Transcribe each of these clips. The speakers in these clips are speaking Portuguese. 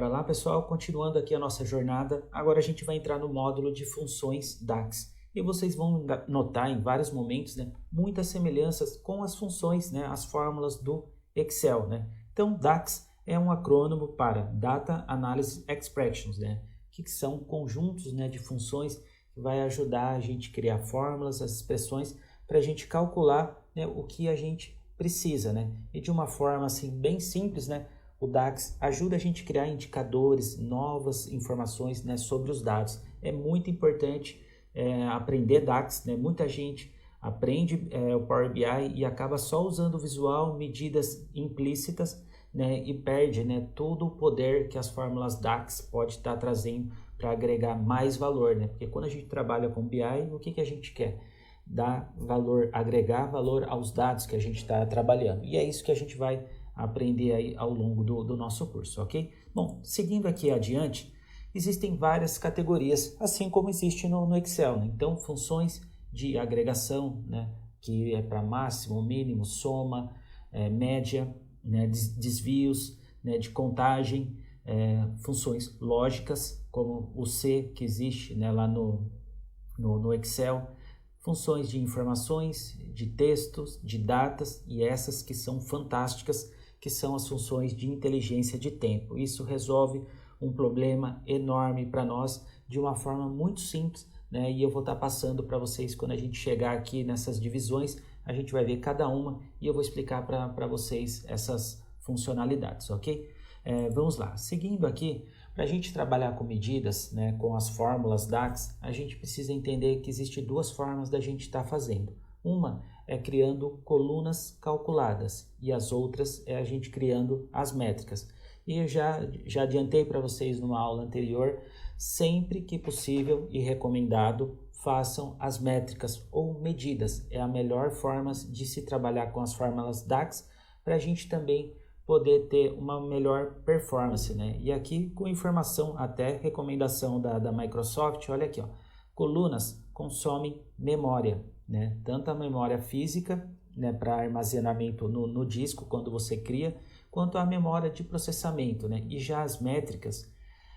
Bora lá, pessoal, continuando aqui a nossa jornada, agora a gente vai entrar no módulo de funções DAX. E vocês vão notar em vários momentos, né, muitas semelhanças com as funções, né, as fórmulas do Excel, né? Então, DAX é um acrônimo para Data Analysis Expressions, né, que são conjuntos, né, de funções que vai ajudar a gente a criar fórmulas, as expressões, para a gente calcular, né, o que a gente precisa, né? E de uma forma assim bem simples, né? O DAX ajuda a gente a criar indicadores, novas informações, né, sobre os dados. É muito importante aprender DAX, né? Muita gente aprende o Power BI e acaba só usando o visual, medidas implícitas, né, e perde, né, todo o poder que as fórmulas DAX pode estar trazendo para agregar mais valor, né? Porque quando a gente trabalha com BI, o que a gente quer? Dar valor, agregar valor aos dados que a gente está trabalhando. E é isso que a gente vai aprender aí ao longo do nosso curso, ok? Bom, seguindo aqui adiante, existem várias categorias, assim como existe no Excel, né? Então, funções de agregação, né, que é para máximo, mínimo, soma, média, né, desvios, né, de contagem, funções lógicas, como o C que existe, né, lá no Excel, funções de informações, de textos, de datas e essas que são fantásticas, que são as funções de inteligência de tempo. Isso resolve um problema enorme para nós de uma forma muito simples, né? E eu vou estar passando para vocês quando a gente chegar aqui nessas divisões, a gente vai ver cada uma e eu vou explicar para vocês essas funcionalidades, ok? Vamos lá, seguindo aqui, para a gente trabalhar com medidas, né, com as fórmulas DAX, a gente precisa entender que existem duas formas da gente estar fazendo. Uma é criando colunas calculadas e as outras é a gente criando as métricas. E eu já adiantei para vocês numa aula anterior, sempre que possível e recomendado, façam as métricas ou medidas. É a melhor forma de se trabalhar com as fórmulas DAX para a gente também poder ter uma melhor performance, né? E aqui com informação, até recomendação da Microsoft, olha aqui, ó, colunas consomem memória, né? Tanto a memória física, né, para armazenamento no disco, quando você cria, quanto a memória de processamento, né? E já as métricas,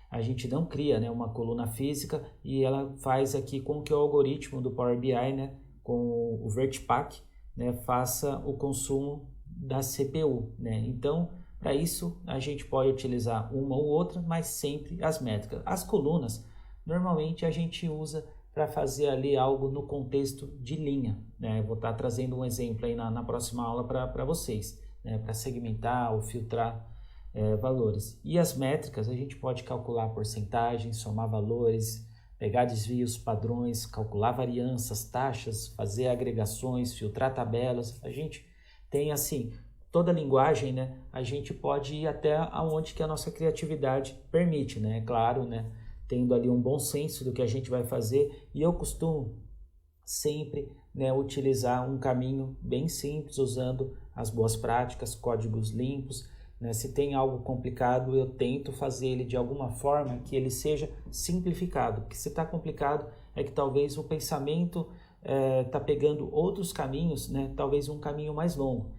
a gente não cria, né, uma coluna física e ela faz aqui com que o algoritmo do Power BI, né, com o VertiPaq, né, faça o consumo da CPU, né? Então, para isso, a gente pode utilizar uma ou outra, mas sempre as métricas. As colunas, normalmente a gente usa para fazer ali algo no contexto de linha, né? Eu vou estar trazendo um exemplo aí na próxima aula para vocês, né? Para segmentar ou filtrar valores. E as métricas, a gente pode calcular porcentagens, somar valores, pegar desvios, padrões, calcular variâncias, taxas, fazer agregações, filtrar tabelas. A gente tem assim, toda a linguagem, né? A gente pode ir até aonde que a nossa criatividade permite, né? Claro, né? Tendo ali um bom senso do que a gente vai fazer, e eu costumo sempre, né, utilizar um caminho bem simples, usando as boas práticas, códigos limpos, né? Se tem algo complicado, eu tento fazer ele de alguma forma que ele seja simplificado, porque se está complicado é que talvez o pensamento está pegando outros caminhos, né? Talvez um caminho mais longo,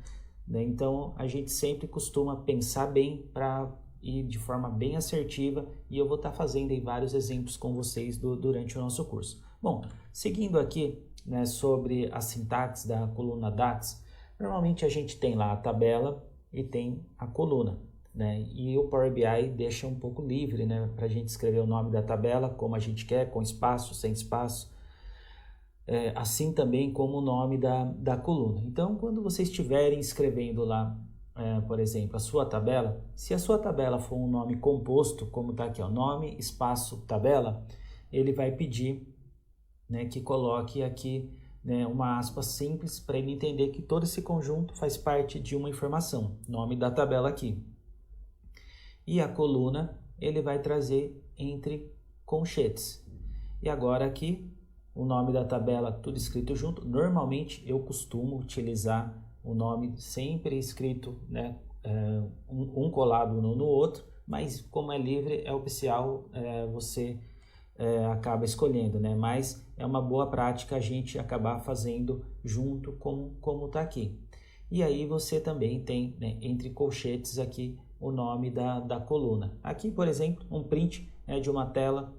né? Então a gente sempre costuma pensar bem para ir de forma bem assertiva, e eu vou estar fazendo aí vários exemplos com vocês durante o nosso curso. Bom, seguindo aqui, né, sobre a sintaxe da coluna DAX, normalmente a gente tem lá a tabela e tem a coluna, né? E o Power BI deixa um pouco livre, né, para a gente escrever o nome da tabela como a gente quer, com espaço, sem espaço, assim também como o nome da coluna. Então, quando vocês estiverem escrevendo lá, por exemplo, a sua tabela, se a sua tabela for um nome composto, como está aqui, ó, nome, espaço, tabela, ele vai pedir, né, que coloque aqui, né, uma aspa simples para ele entender que todo esse conjunto faz parte de uma informação, nome da tabela aqui. E a coluna ele vai trazer entre colchetes. E agora aqui, o nome da tabela tudo escrito junto. Normalmente eu costumo utilizar o nome sempre escrito, né, um colado no outro, mas como é livre, é oficial, você acaba escolhendo, né? Mas é uma boa prática a gente acabar fazendo junto como está aqui. E aí você também tem, né, entre colchetes aqui o nome da coluna. Aqui, por exemplo, um print de uma tela,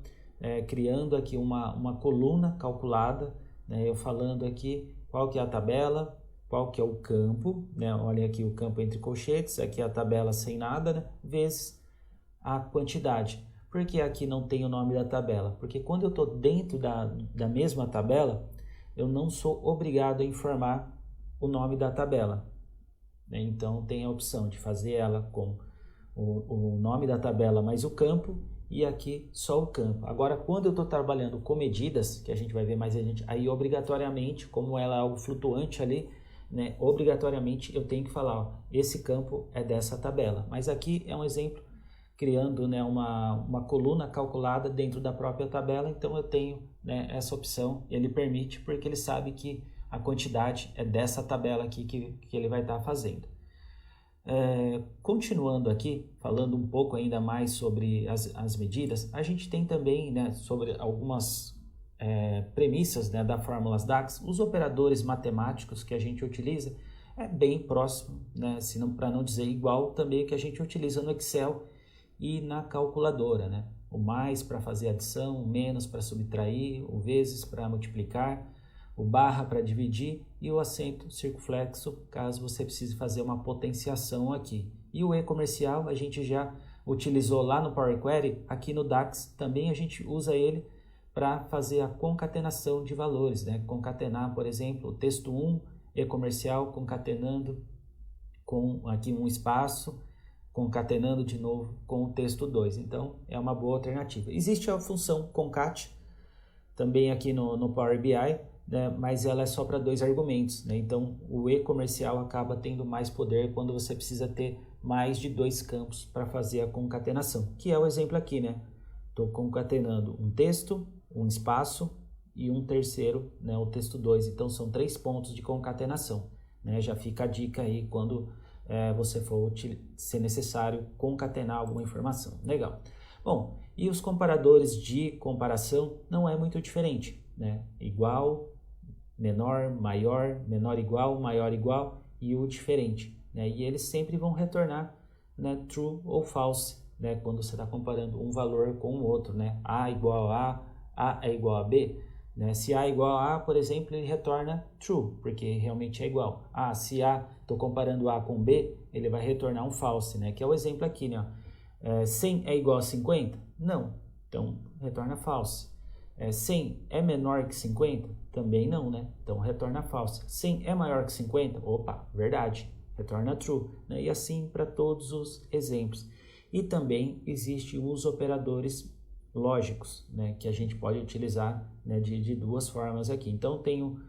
criando aqui uma coluna calculada, né, eu falando aqui qual que é a tabela, qual que é o campo, né, olha aqui o campo entre colchetes, aqui a tabela sem nada, né, vezes a quantidade. Por que aqui não tem o nome da tabela? Porque quando eu estou dentro da mesma tabela, eu não sou obrigado a informar o nome da tabela, né? Então tem a opção de fazer ela com o nome da tabela mais o campo, e aqui só o campo. Agora, quando eu estou trabalhando com medidas, que a gente vai ver mais adiante, aí obrigatoriamente, como ela é algo flutuante ali, né, obrigatoriamente eu tenho que falar, ó, esse campo é dessa tabela. Mas aqui é um exemplo, criando, né, uma coluna calculada dentro da própria tabela, então eu tenho, né, essa opção, ele permite, porque ele sabe que a quantidade é dessa tabela aqui que ele vai estar fazendo. Continuando aqui, falando um pouco ainda mais sobre as medidas, a gente tem também, né, sobre algumas premissas, né, da fórmulas DAX, os operadores matemáticos que a gente utiliza é bem próximo, né, para não dizer igual também que a gente utiliza no Excel e na calculadora, né? O mais para fazer adição, o menos para subtrair, o vezes para multiplicar, o barra para dividir e o acento circunflexo, caso você precise fazer uma potenciação aqui. E o e-comercial a gente já utilizou lá no Power Query, aqui no DAX também a gente usa ele para fazer a concatenação de valores, né? Concatenar, por exemplo, o texto 1, e-comercial, concatenando com aqui um espaço, concatenando de novo com o texto 2. Então, é uma boa alternativa. Existe a função concat, também aqui no Power BI, né, mas ela é só para 2 argumentos, né? Então, o e-comercial acaba tendo mais poder quando você precisa ter mais de 2 campos para fazer a concatenação, que é o exemplo aqui, né? Estou concatenando um texto, um espaço e um terceiro, né, o texto 2. Então, são 3 pontos de concatenação, né? Já fica a dica aí quando você for ser necessário concatenar alguma informação. Legal. Bom, e os comparadores de comparação não é muito diferente, né? Igual, menor, maior, menor igual, maior igual e o diferente, né? E eles sempre vão retornar, né, true ou false, né, quando você está comparando um valor com o outro, né? A igual a é igual a B, né? Se A é igual a A, por exemplo, ele retorna true, porque realmente é igual. Se A, estou comparando A com B, ele vai retornar um false, né? Que é o exemplo aqui, né? 100 é igual a 50? Não, então retorna false. 100 é menor que 50? Também não, né? Então retorna false. 100 é maior que 50? Opa, verdade, retorna true, né? E assim para todos os exemplos. E também existem os operadores lógicos, né, que a gente pode utilizar, né, de 2 formas aqui. Então, tenho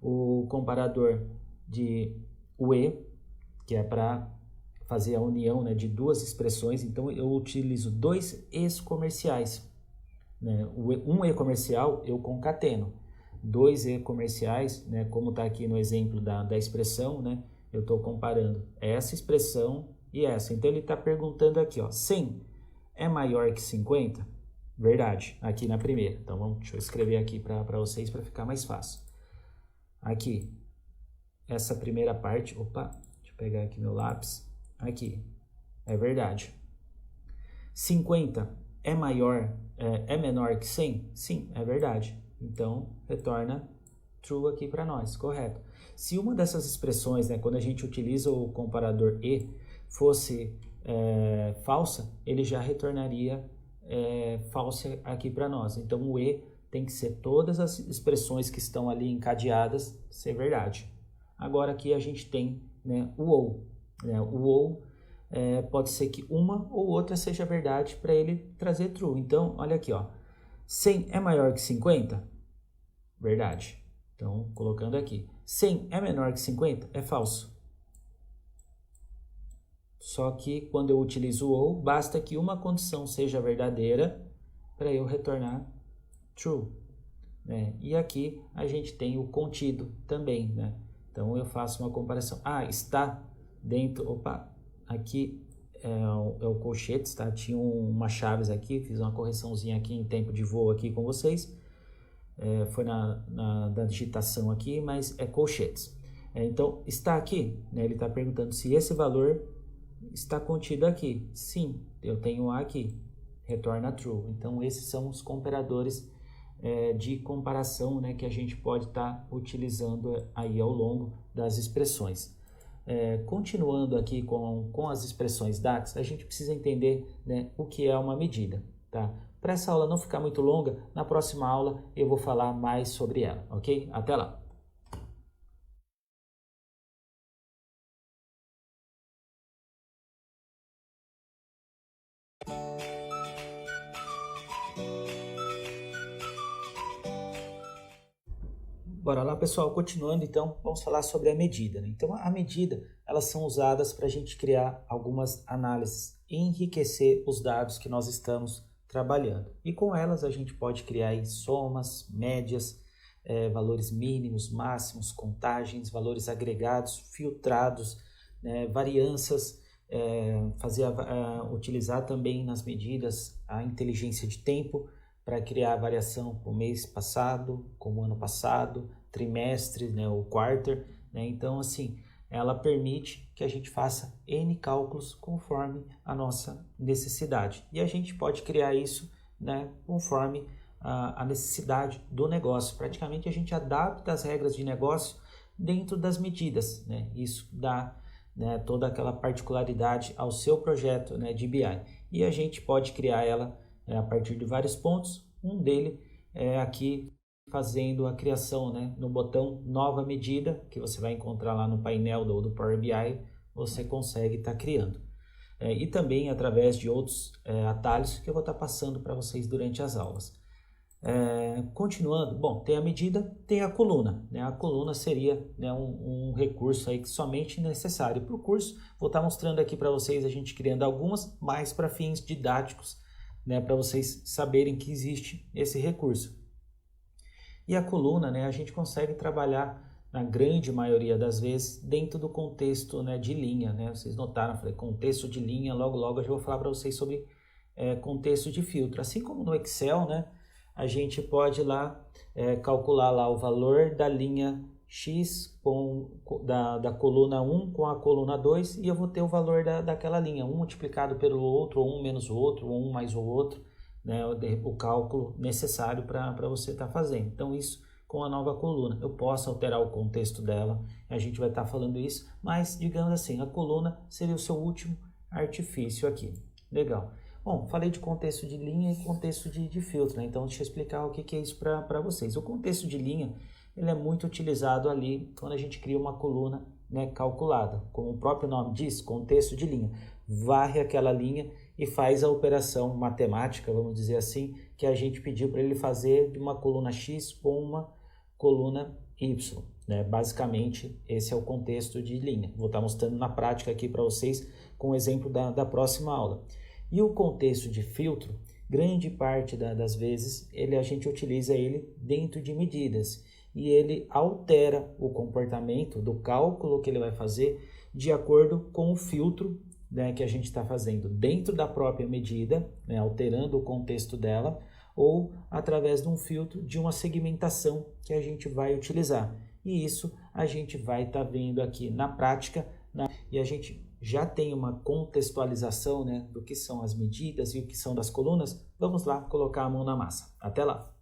o comparador de UE, que é para fazer a união, né, de 2 expressões. Então, eu utilizo 2 e's comerciais, né? Um e comercial eu concateno, 2 e comerciais, né, como está aqui no exemplo da expressão, né, eu estou comparando essa expressão e essa. Então, ele está perguntando aqui, ó, 100 é maior que 50? Verdade, aqui na primeira. Então, deixa eu escrever aqui para vocês para ficar mais fácil. Aqui, essa primeira parte, opa, deixa eu pegar aqui meu lápis. Aqui, é verdade. 50 é menor que 100? Sim, é verdade. Então, retorna true aqui para nós, correto. Se uma dessas expressões, né, quando a gente utiliza o comparador e, fosse falsa, ele já retornaria false aqui para nós. Então, o e tem que ser todas as expressões que estão ali encadeadas ser verdade. Agora, aqui a gente tem, né, o ou. Né? O ou pode ser que uma ou outra seja verdade para ele trazer true. Então, olha aqui, ó. 100 é maior que 50? Verdade. Então, colocando aqui. 100 é menor que 50? É falso. Só que quando eu utilizo o ou, basta que uma condição seja verdadeira para eu retornar true, né? E aqui a gente tem o contido também, né? Então eu faço uma comparação. Está dentro... Opa, aqui é o colchetes, tá? Tinha umas chaves aqui, fiz uma correçãozinha aqui em tempo de voo aqui com vocês. Foi da digitação aqui, mas é colchetes. Então, está aqui, né? Ele está perguntando se esse valor está contido aqui. Sim, eu tenho A aqui, retorna true. Então, esses são os comparadores de comparação, né, que a gente pode estar utilizando aí ao longo das expressões. Continuando aqui com as expressões DAX, a gente precisa entender, né, o que é uma medida. Tá? Para essa aula não ficar muito longa, na próxima aula eu vou falar mais sobre ela, ok? Até lá! Bora lá, pessoal, continuando então, vamos falar sobre a medida, né? Então, a medida, elas são usadas para a gente criar algumas análises e enriquecer os dados que nós estamos trabalhando. E com elas a gente pode criar aí somas, médias, valores mínimos, máximos, contagens, valores agregados, filtrados, né, variâncias, utilizar também nas medidas a inteligência de tempo, para criar a variação com o mês passado, com o ano passado, trimestre, né, o quarter, né? Então, assim, ela permite que a gente faça N cálculos conforme a nossa necessidade. E a gente pode criar isso, né, conforme a necessidade do negócio. Praticamente a gente adapta as regras de negócio dentro das medidas, né? Isso dá, né, toda aquela particularidade ao seu projeto, né, de BI. E a gente pode criar ela a partir de vários pontos. Um dele é aqui fazendo a criação, né, no botão nova medida, que você vai encontrar lá no painel do Power BI, você consegue estar criando. E também através de outros atalhos que eu vou estar passando para vocês durante as aulas. Continuando, bom, tem a medida, tem a coluna, né? A coluna seria, né, um recurso aí que somente necessário para o curso. Vou estar mostrando aqui para vocês a gente criando algumas, mais para fins didáticos, né, para vocês saberem que existe esse recurso. E a coluna, né, a gente consegue trabalhar na grande maioria das vezes dentro do contexto, né, de linha, né? Vocês notaram, eu falei contexto de linha, logo eu já vou falar para vocês sobre contexto de filtro. Assim como no Excel, né, a gente pode lá calcular lá o valor da linha X da coluna 1 com a coluna 2 e eu vou ter o valor daquela linha, um multiplicado pelo outro, ou um menos o outro, ou um mais o outro, né, o cálculo necessário para você estar fazendo. Então, isso com a nova coluna. Eu posso alterar o contexto dela, a gente vai estar falando isso, mas, digamos assim, a coluna seria o seu último artifício aqui. Legal. Bom, falei de contexto de linha e contexto de filtro, né? Então deixa eu explicar o que é isso para vocês. O contexto de linha, ele é muito utilizado ali quando a gente cria uma coluna, né, calculada. Como o próprio nome diz, contexto de linha. Varre aquela linha e faz a operação matemática, vamos dizer assim, que a gente pediu para ele fazer de uma coluna X com uma coluna Y. Né? Basicamente, esse é o contexto de linha. Vou estar mostrando na prática aqui para vocês com o exemplo da próxima aula. E o contexto de filtro, grande parte das vezes, a gente utiliza ele dentro de medidas. E ele altera o comportamento do cálculo que ele vai fazer de acordo com o filtro, né, que a gente está fazendo dentro da própria medida, né, alterando o contexto dela, ou através de um filtro de uma segmentação que a gente vai utilizar. E isso a gente vai estar vendo aqui na prática, e a gente já tem uma contextualização, né, do que são as medidas e o que são das colunas. Vamos lá colocar a mão na massa. Até lá!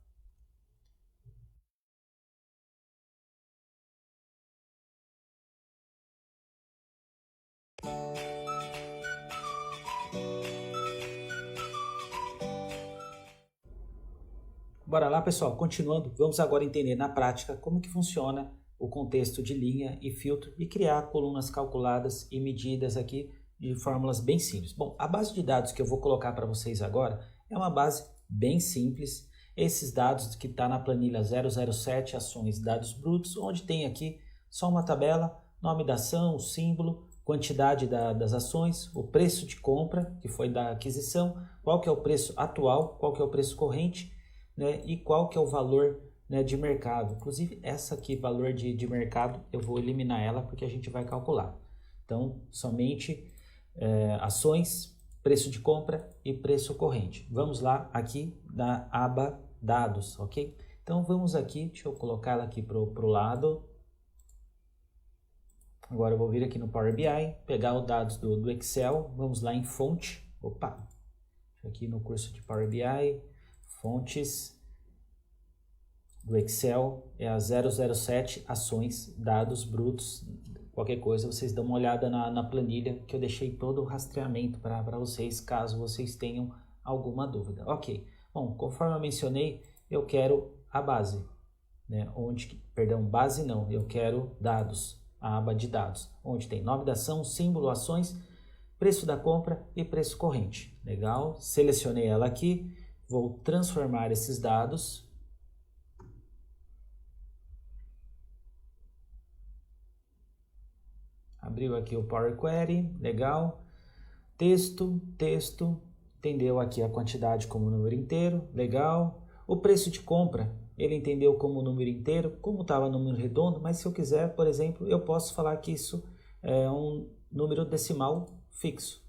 Bora lá, pessoal, continuando, vamos agora entender na prática como que funciona o contexto de linha e filtro e criar colunas calculadas e medidas aqui de fórmulas bem simples. Bom, a base de dados que eu vou colocar para vocês agora é uma base bem simples. Esses dados que está na planilha 007, ações, dados brutos, onde tem aqui só uma tabela, nome da ação, o símbolo, quantidade das ações, o preço de compra, que foi da aquisição, qual que é o preço atual, qual que é o preço corrente, né, e qual que é o valor, né, de mercado. Inclusive, essa aqui, valor de mercado, eu vou eliminar ela porque a gente vai calcular. Então, somente ações, preço de compra e preço corrente. Vamos lá aqui na aba dados, ok? Então, vamos aqui, deixa eu colocar ela aqui para o lado. Agora eu vou vir aqui no Power BI, pegar os dados do Excel, vamos lá em fonte, aqui no curso de Power BI, fontes do Excel, é a 007, ações, dados brutos, qualquer coisa, vocês dão uma olhada na planilha que eu deixei todo o rastreamento para vocês, caso vocês tenham alguma dúvida. Ok, bom, conforme eu mencionei, eu quero a base, né? Base não, eu quero dados, a aba de dados, onde tem nome da ação, símbolo, ações, preço da compra e preço corrente. Legal, selecionei ela aqui, vou transformar esses dados. Abriu aqui o Power Query, legal. Texto, entendeu aqui a quantidade como número inteiro, legal. O preço de compra, ele entendeu como número inteiro, como estava número redondo, mas se eu quiser, por exemplo, eu posso falar que isso é um número decimal fixo.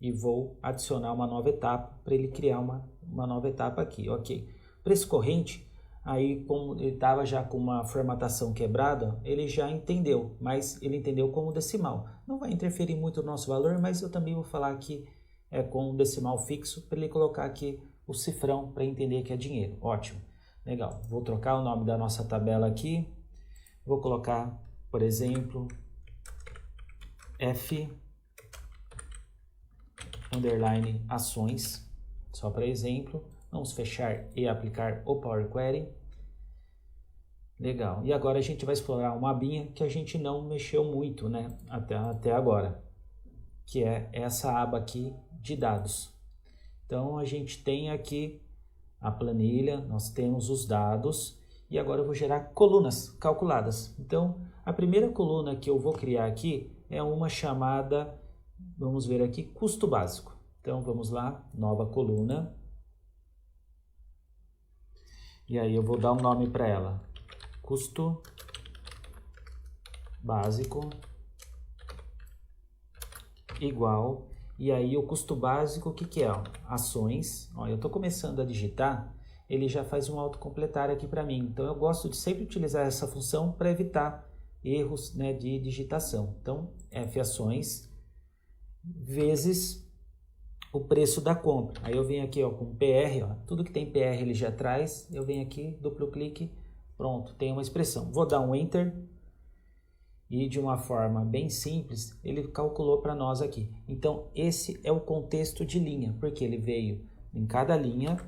E vou adicionar uma nova etapa para ele criar uma nova etapa aqui, ok. Preço corrente, aí como ele estava já com uma formatação quebrada, ele já entendeu, mas ele entendeu como decimal. Não vai interferir muito no nosso valor, mas eu também vou falar que é com um decimal fixo para ele colocar aqui o cifrão para entender que é dinheiro. Ótimo, legal. Vou trocar o nome da nossa tabela aqui, vou colocar, por exemplo, F underline ações, só para exemplo. Vamos fechar e aplicar o Power Query. Legal. E agora a gente vai explorar uma abinha que a gente não mexeu muito, né, até agora, que é essa aba aqui de dados. Então a gente tem aqui a planilha, nós temos os dados e agora eu vou gerar colunas calculadas. Então a primeira coluna que eu vou criar aqui é uma chamada, vamos ver aqui, custo básico. Então vamos lá, nova coluna. E aí eu vou dar um nome para ela, custo básico igual, e aí o custo básico, o que é? Ações. Ó, eu estou começando a digitar, ele já faz um autocompletar aqui para mim, então eu gosto de sempre utilizar essa função para evitar erros, né, de digitação. Então F ações vezes o preço da compra. Aí eu venho aqui, ó, com PR, ó, tudo que tem PR ele já traz, eu venho aqui, duplo clique, pronto, tem uma expressão. Vou dar um Enter e de uma forma bem simples, ele calculou para nós aqui. Então esse é o contexto de linha, porque ele veio em cada linha,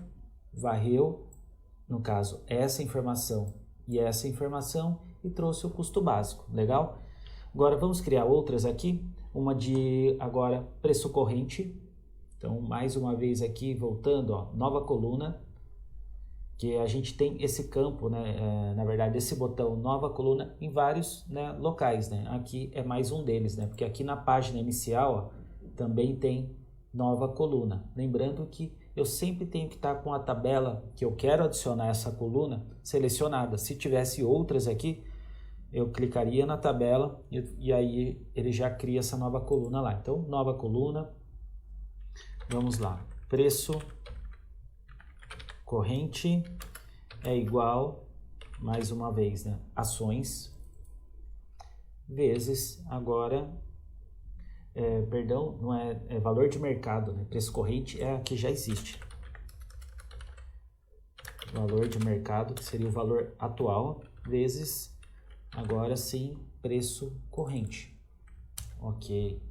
varreu, no caso, essa informação e trouxe o custo básico, legal? Agora vamos criar outras aqui, uma de agora preço corrente. Então, mais uma vez aqui, voltando, ó, nova coluna, que a gente tem esse campo, né, na verdade, esse botão nova coluna em vários, né, locais, né? Aqui é mais um deles, né? Porque aqui na página inicial, ó, também tem nova coluna. Lembrando que eu sempre tenho que estar com a tabela que eu quero adicionar essa coluna selecionada. Se tivesse outras aqui, eu clicaria na tabela e aí ele já cria essa nova coluna lá. Então, nova coluna. Vamos lá, preço corrente é igual, mais uma vez, né, ações, vezes, agora, perdão, não é valor de mercado, né, preço corrente é a que já existe. Valor de mercado, que seria o valor atual, vezes, agora sim, preço corrente. Ok.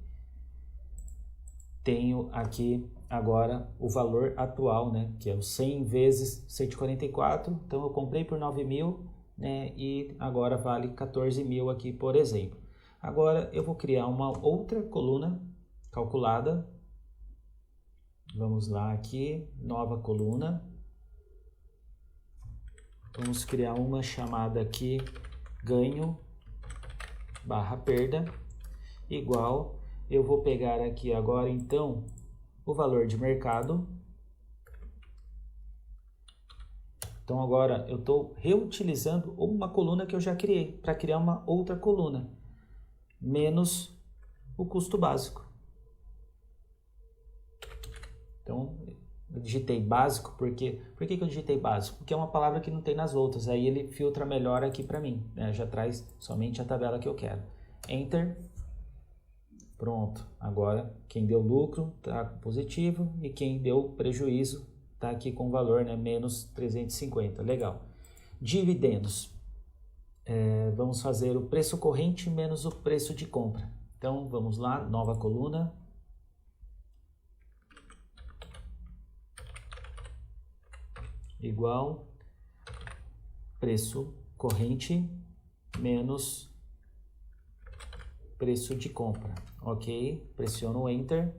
Tenho aqui agora o valor atual, né, que é o 100 vezes 144, então eu comprei por 9.000, né, e agora vale 14.000 aqui, por exemplo. Agora eu vou criar uma outra coluna calculada, vamos lá aqui, nova coluna, vamos criar uma chamada aqui, ganho barra perda, igual, eu vou pegar aqui agora, então, o valor de mercado. Então, agora eu estou reutilizando uma coluna que eu já criei, para criar uma outra coluna, menos o custo básico. Então, eu digitei básico, por que eu digitei básico? Porque é uma palavra que não tem nas outras, aí ele filtra melhor aqui para mim, né? Já traz somente a tabela que eu quero. Enter. Pronto, agora quem deu lucro está positivo e quem deu prejuízo está aqui com o valor, né, menos 350, legal. Dividendos, vamos fazer o preço corrente menos o preço de compra. Então vamos lá, nova coluna. Igual preço corrente menos preço de compra, ok? Pressiono o Enter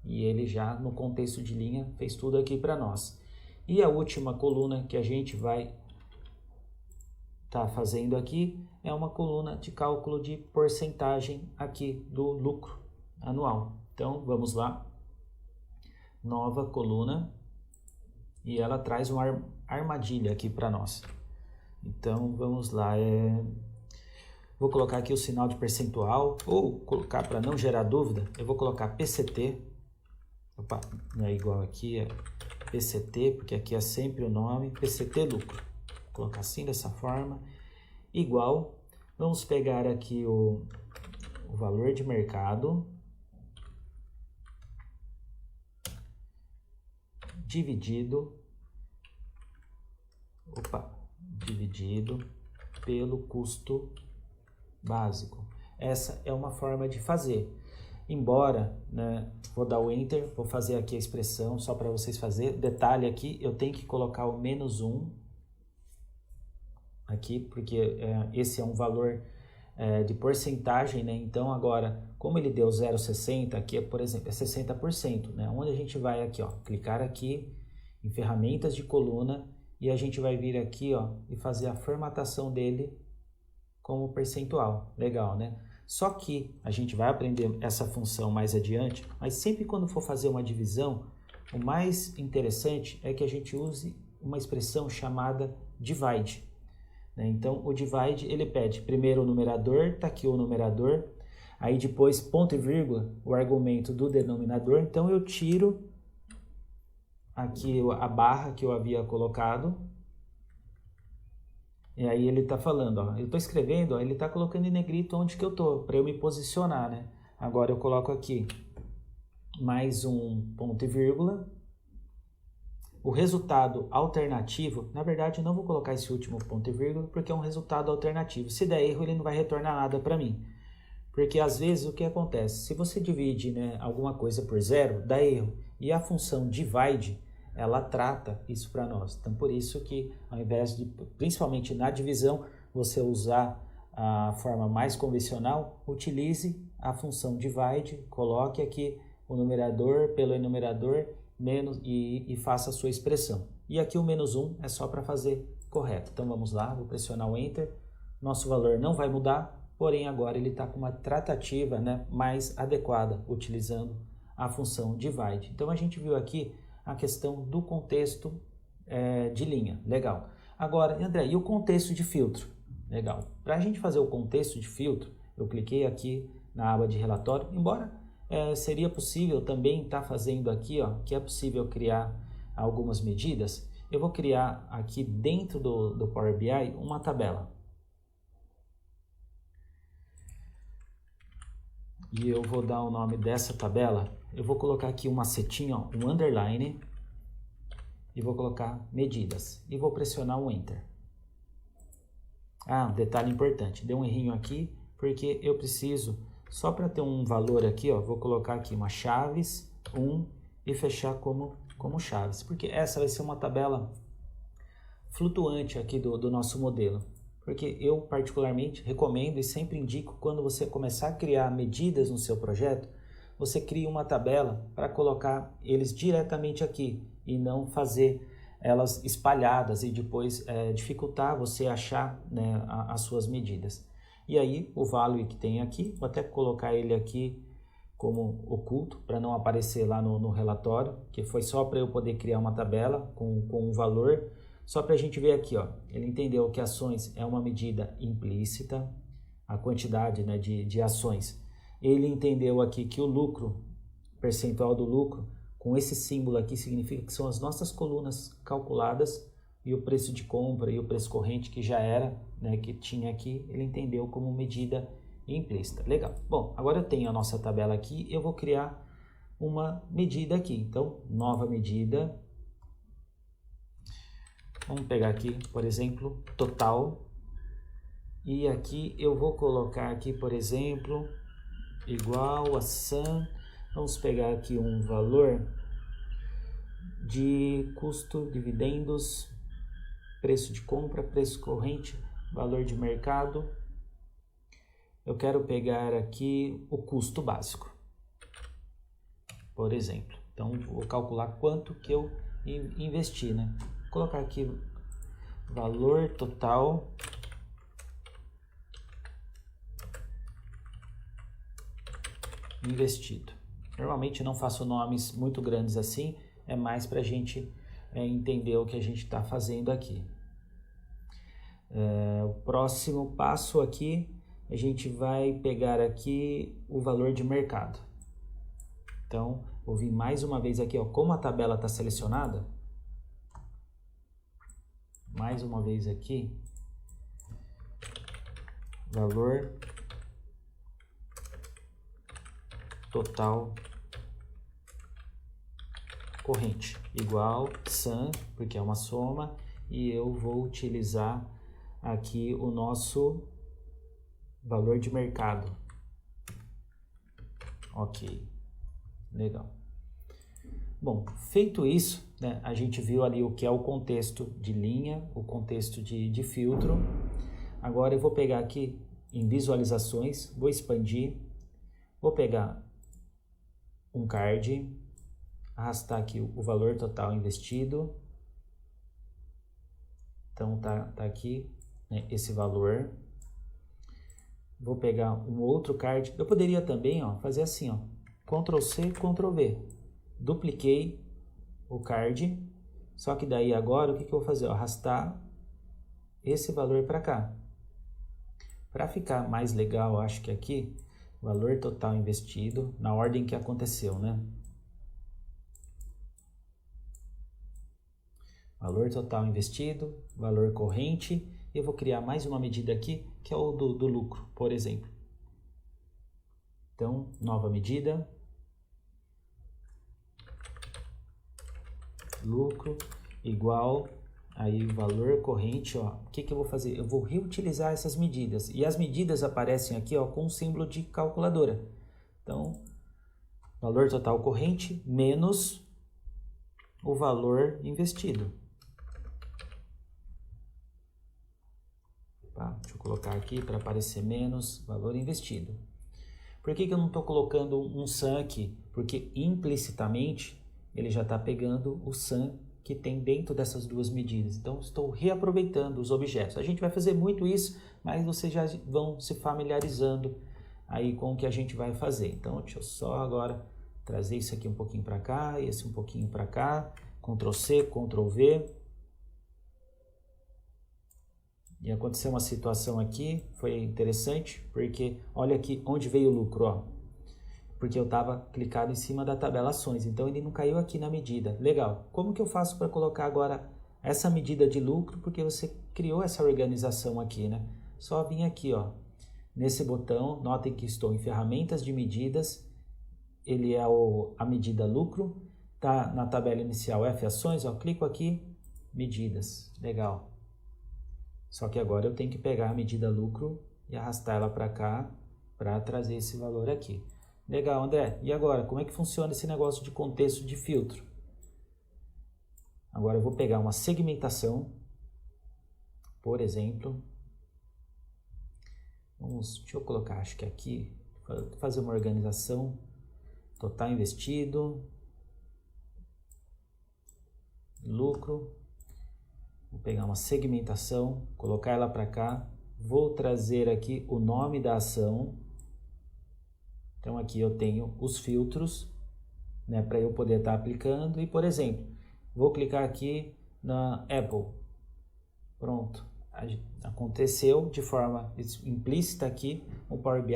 e ele já no contexto de linha fez tudo aqui para nós. E a última coluna que a gente vai estar fazendo aqui é uma coluna de cálculo de porcentagem aqui do lucro anual. Então vamos lá, nova coluna. E ela traz uma armadilha aqui para nós. Então, vamos lá. Vou colocar aqui o sinal de percentual, ou colocar, para não gerar dúvida, eu vou colocar PCT. Opa, não é igual aqui, é PCT, porque aqui é sempre o nome, PCT lucro. Vou colocar assim, dessa forma. Igual, vamos pegar aqui o valor de mercado, dividido pelo custo básico. Essa é uma forma de fazer. Embora, né, vou dar o Enter, vou fazer aqui a expressão só para vocês fazerem. Detalhe aqui, eu tenho que colocar o -1 aqui, porque esse é um valor de porcentagem, né? Então agora, como ele deu 0,60, aqui, por exemplo, é 60%, né? Onde a gente vai aqui, ó, clicar aqui em ferramentas de coluna e a gente vai vir aqui, ó, e fazer a formatação dele como percentual. Legal, né? Só que a gente vai aprender essa função mais adiante, mas sempre quando for fazer uma divisão, o mais interessante é que a gente use uma expressão chamada divide. Então, o divide, ele pede primeiro o numerador, tá aqui o numerador, aí depois ponto e vírgula, o argumento do denominador. Então, eu tiro aqui a barra que eu havia colocado, e aí ele tá falando, ó, eu tô escrevendo, ó, ele tá colocando em negrito onde que eu tô, para eu me posicionar, né? Agora eu coloco aqui mais um ponto e vírgula. O resultado alternativo, na verdade eu não vou colocar esse último ponto e vírgula porque é um resultado alternativo. Se der erro, ele não vai retornar nada para mim. Porque às vezes o que acontece? Se você divide, né, alguma coisa por zero, dá erro. E a função divide, ela trata isso para nós. Então por isso que ao invés de, principalmente na divisão, você usar a forma mais convencional, utilize a função divide, coloque aqui o numerador pelo enumerador, menos e faça a sua expressão. E aqui o -1 é só para fazer correto. Então vamos lá, vou pressionar o Enter. Nosso valor não vai mudar, porém agora ele está com uma tratativa, né, mais adequada, utilizando a função divide. Então a gente viu aqui a questão do contexto de linha. Legal. Agora, André, e o contexto de filtro? Legal. Para a gente fazer o contexto de filtro, eu cliquei aqui na aba de relatório, embora seria possível também estar fazendo aqui, ó, que é possível criar algumas medidas. Eu vou criar aqui dentro do Power BI uma tabela. E eu vou dar o nome dessa tabela. Eu vou colocar aqui uma setinha, ó, um underline, e vou colocar medidas. E vou pressionar o Enter. Ah, detalhe importante, deu um errinho aqui, porque eu preciso... Só para ter um valor aqui, ó, vou colocar aqui uma chaves 1 e fechar como chaves, porque essa vai ser uma tabela flutuante aqui do nosso modelo. Porque eu particularmente recomendo e sempre indico, quando você começar a criar medidas no seu projeto, você cria uma tabela para colocar eles diretamente aqui e não fazer elas espalhadas e depois dificultar você achar, né, as suas medidas. E aí o value que tem aqui, vou até colocar ele aqui como oculto, para não aparecer lá no relatório, que foi só para eu poder criar uma tabela com um valor, só para a gente ver aqui, ó, ele entendeu que ações é uma medida implícita, a quantidade, né, de ações. Ele entendeu aqui que o lucro, percentual do lucro, com esse símbolo aqui, significa que são as nossas colunas calculadas, e o preço de compra e o preço corrente que já era, né, que tinha aqui, ele entendeu como medida implícita. Legal. Bom, agora eu tenho a nossa tabela aqui, eu vou criar uma medida aqui. Então, nova medida. Vamos pegar aqui, por exemplo, total. E aqui eu vou colocar aqui, por exemplo, igual a sum. Vamos pegar aqui um valor de custo, dividendos, preço de compra, preço corrente, valor de mercado. Eu quero pegar aqui o custo básico, por exemplo. Então, vou calcular quanto que eu investi, né? Vou colocar aqui valor total investido. Normalmente não faço nomes muito grandes assim, é mais para a gente entender o que a gente está fazendo aqui. O próximo passo aqui, a gente vai pegar aqui o valor de mercado. Então, vou vir mais uma vez aqui, ó, como a tabela está selecionada, mais uma vez aqui, valor total corrente, igual sum, porque é uma soma, e eu vou utilizar aqui o nosso valor de mercado. Ok, legal. Bom, feito isso, né, a gente viu ali o que é o contexto de linha, o contexto de filtro. Agora eu vou pegar aqui em visualizações, vou expandir, vou pegar um card, arrastar aqui o valor total investido. Então tá aqui, né, esse valor. Vou pegar um outro card. Eu poderia também, ó, fazer assim, ó, Ctrl C, Ctrl V. Dupliquei o card, só que daí agora o que eu vou fazer? Ó, arrastar esse valor para cá. Para ficar mais legal, acho que aqui, valor total investido, na ordem que aconteceu, né? Valor total investido, valor corrente. Eu vou criar mais uma medida aqui, que é o do lucro, por exemplo. Então, nova medida. Lucro igual aí valor corrente, ó. O que eu vou fazer? Eu vou reutilizar essas medidas. E as medidas aparecem aqui, ó, com o símbolo de calculadora. Então, valor total corrente menos o valor investido. Tá? Deixa eu colocar aqui para aparecer menos valor investido. Por que eu não estou colocando um sum aqui? Porque implicitamente ele já está pegando o sum que tem dentro dessas duas medidas. Então, estou reaproveitando os objetos. A gente vai fazer muito isso, mas vocês já vão se familiarizando aí com o que a gente vai fazer. Então, deixa eu só agora trazer isso aqui um pouquinho para cá, esse um pouquinho para cá. Ctrl C, Ctrl V. E aconteceu uma situação aqui, foi interessante, porque olha aqui onde veio o lucro, ó. Porque eu estava clicado em cima da tabela ações, então ele não caiu aqui na medida. Legal. Como que eu faço para colocar agora essa medida de lucro? Porque você criou essa organização aqui, né? Só vim aqui, ó, nesse botão, notem que estou em ferramentas de medidas, ele é a medida lucro, tá na tabela inicial F ações, ó, clico aqui, medidas, legal. Só que agora eu tenho que pegar a medida lucro e arrastar ela para cá para trazer esse valor aqui. Legal, André. E agora, como é que funciona esse negócio de contexto de filtro? Agora eu vou pegar uma segmentação, por exemplo. Deixa eu colocar, acho que aqui, fazer uma organização. Total investido. Lucro. Vou pegar uma segmentação, colocar ela para cá. Vou trazer aqui o nome da ação. Então, aqui eu tenho os filtros, né, para eu poder estar aplicando. E, por exemplo, vou clicar aqui na Apple. Pronto. Aconteceu de forma implícita aqui. O Power BI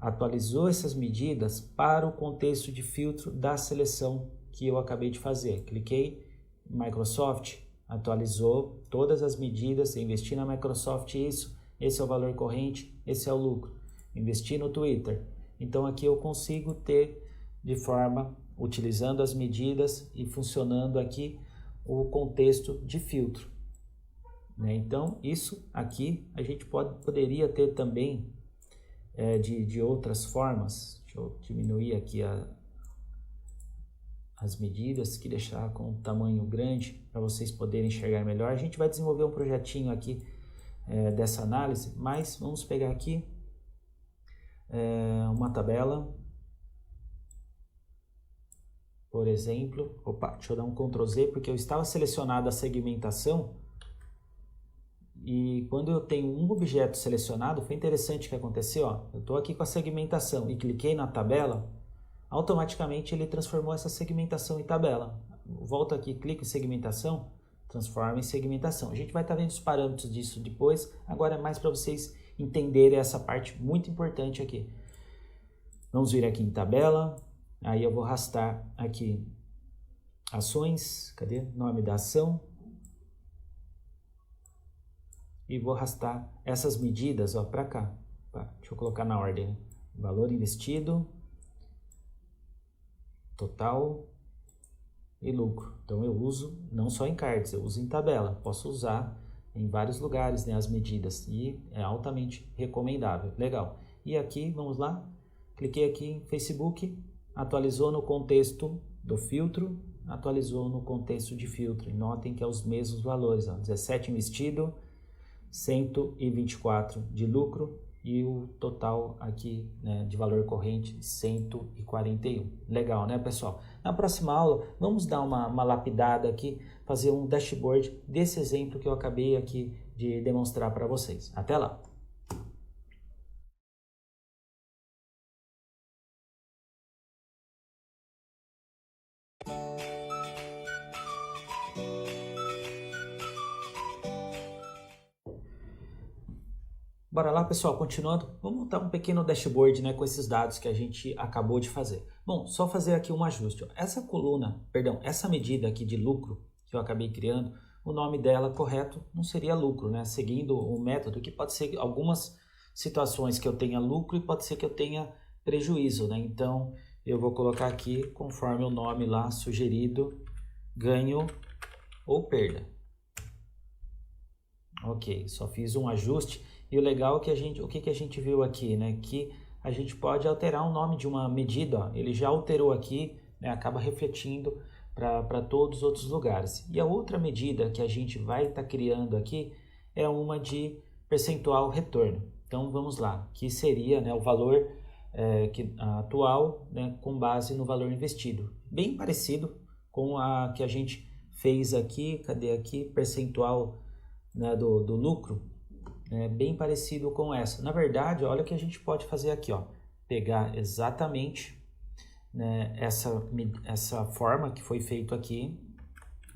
atualizou essas medidas para o contexto de filtro da seleção que eu acabei de fazer. Cliquei em Microsoft, atualizou todas as medidas, investi na Microsoft isso, esse é o valor corrente, esse é o lucro. investi no Twitter. Então aqui eu consigo ter de forma, utilizando as medidas e funcionando aqui o contexto de filtro. Né? Então isso aqui a gente poderia ter também de outras formas. Deixa eu diminuir aqui as medidas, que deixar com tamanho grande para vocês poderem enxergar melhor. A gente vai desenvolver um projetinho aqui dessa análise, mas vamos pegar aqui uma tabela, por exemplo. Opa, deixa eu dar um Ctrl Z, porque eu estava selecionado a segmentação, e quando eu tenho um objeto selecionado, foi interessante o que aconteceu, ó. Eu estou aqui com a segmentação e cliquei na tabela, automaticamente ele transformou essa segmentação em tabela. Volto aqui, clico em segmentação, transforma em segmentação. A gente vai estar vendo os parâmetros disso depois, agora é mais para vocês entenderem essa parte muito importante aqui. Vamos vir aqui em tabela, aí eu vou arrastar aqui ações, cadê? Nome da ação. E vou arrastar essas medidas para cá. Deixa eu colocar na ordem, né? Valor investido, total e lucro. Então eu uso não só em cards, eu uso em tabela. Posso usar em vários lugares, né, as medidas, e é altamente recomendável. Legal. E aqui, vamos lá, cliquei aqui em Facebook, atualizou no contexto do filtro, atualizou no contexto de filtro. E notem que é os mesmos valores, ó, 17 investido, 124 de lucro e o total aqui, né, de valor corrente 141. Legal, né, pessoal? Na próxima aula vamos dar uma lapidada aqui, fazer um dashboard desse exemplo que eu acabei aqui de demonstrar para vocês. Até lá! Bora lá, pessoal, continuando, vamos montar um pequeno dashboard, né, com esses dados que a gente acabou de fazer. Bom, só fazer aqui um ajuste. Ó. Essa coluna, perdão, essa medida aqui de lucro que eu acabei criando, o nome dela correto não seria lucro, né? Seguindo o método que pode ser algumas situações que eu tenha lucro e pode ser que eu tenha prejuízo, né? Então, eu vou colocar aqui, conforme o nome lá sugerido, ganho ou perda. Ok, só fiz um ajuste. E o legal é que o que a gente viu aqui, né? Que a gente pode alterar o nome de uma medida, ó. Ele já alterou aqui, né? Acaba refletindo para todos os outros lugares. E a outra medida que a gente vai estar criando aqui é uma de percentual retorno. Então vamos lá, que seria, né, o valor atual, né, com base no valor investido. Bem parecido com a que a gente fez aqui, cadê aqui? Percentual, né, do lucro. Bem parecido com essa. Na verdade, olha o que a gente pode fazer aqui, ó. Pegar exatamente, né, essa forma que foi feito aqui,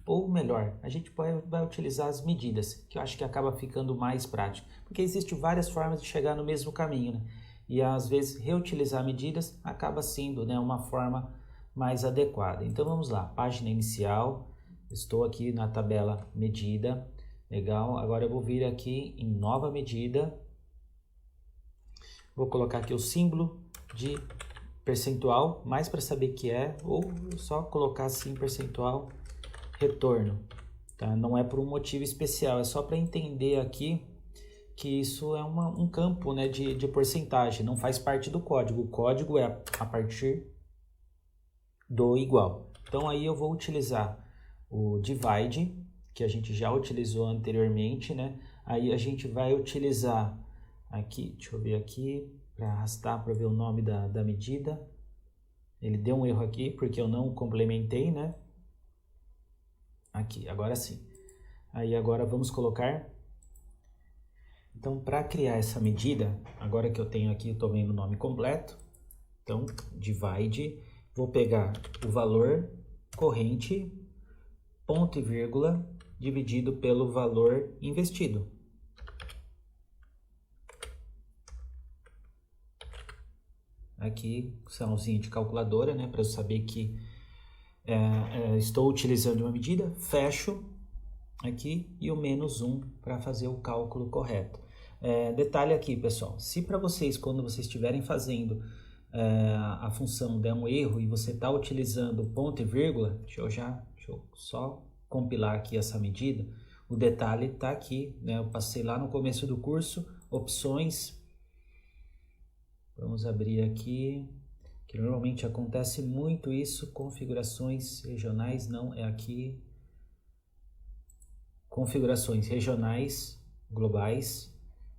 ou melhor, a gente vai utilizar as medidas, que eu acho que acaba ficando mais prático, porque existem várias formas de chegar no mesmo caminho, né? E às vezes reutilizar medidas acaba sendo, né, uma forma mais adequada. Então vamos lá, página inicial, estou aqui na tabela medida. Legal, agora eu vou vir aqui em nova medida, vou colocar aqui o símbolo de percentual, mais para saber que ou só colocar assim percentual retorno, tá? Não é por um motivo especial, é só para entender aqui que isso é um campo, né, de porcentagem, não faz parte do código, o código é a partir do igual. Então aí eu vou utilizar o divide, que a gente já utilizou anteriormente, né? Aí a gente vai utilizar aqui, deixa eu ver aqui, para arrastar para ver o nome da medida. Ele deu um erro aqui porque eu não complementei, né? Aqui, agora sim. Aí agora vamos colocar. Então, para criar essa medida, agora que eu tenho aqui, eu estou vendo o nome completo. Então, divide, vou pegar o valor corrente, ponto e vírgula, dividido pelo valor investido. Aqui, sinalzinho de calculadora, né, para eu saber que estou utilizando uma medida. Fecho aqui e o menos 1 para fazer o cálculo correto. Detalhe aqui, pessoal, se para vocês, quando vocês estiverem fazendo a função der um erro e você está utilizando ponto e vírgula, deixa eu só compilar aqui essa medida, o detalhe está aqui, né? Eu passei lá no começo do curso, opções, vamos abrir aqui, que normalmente acontece muito isso, configurações regionais, não, é aqui, configurações regionais, globais,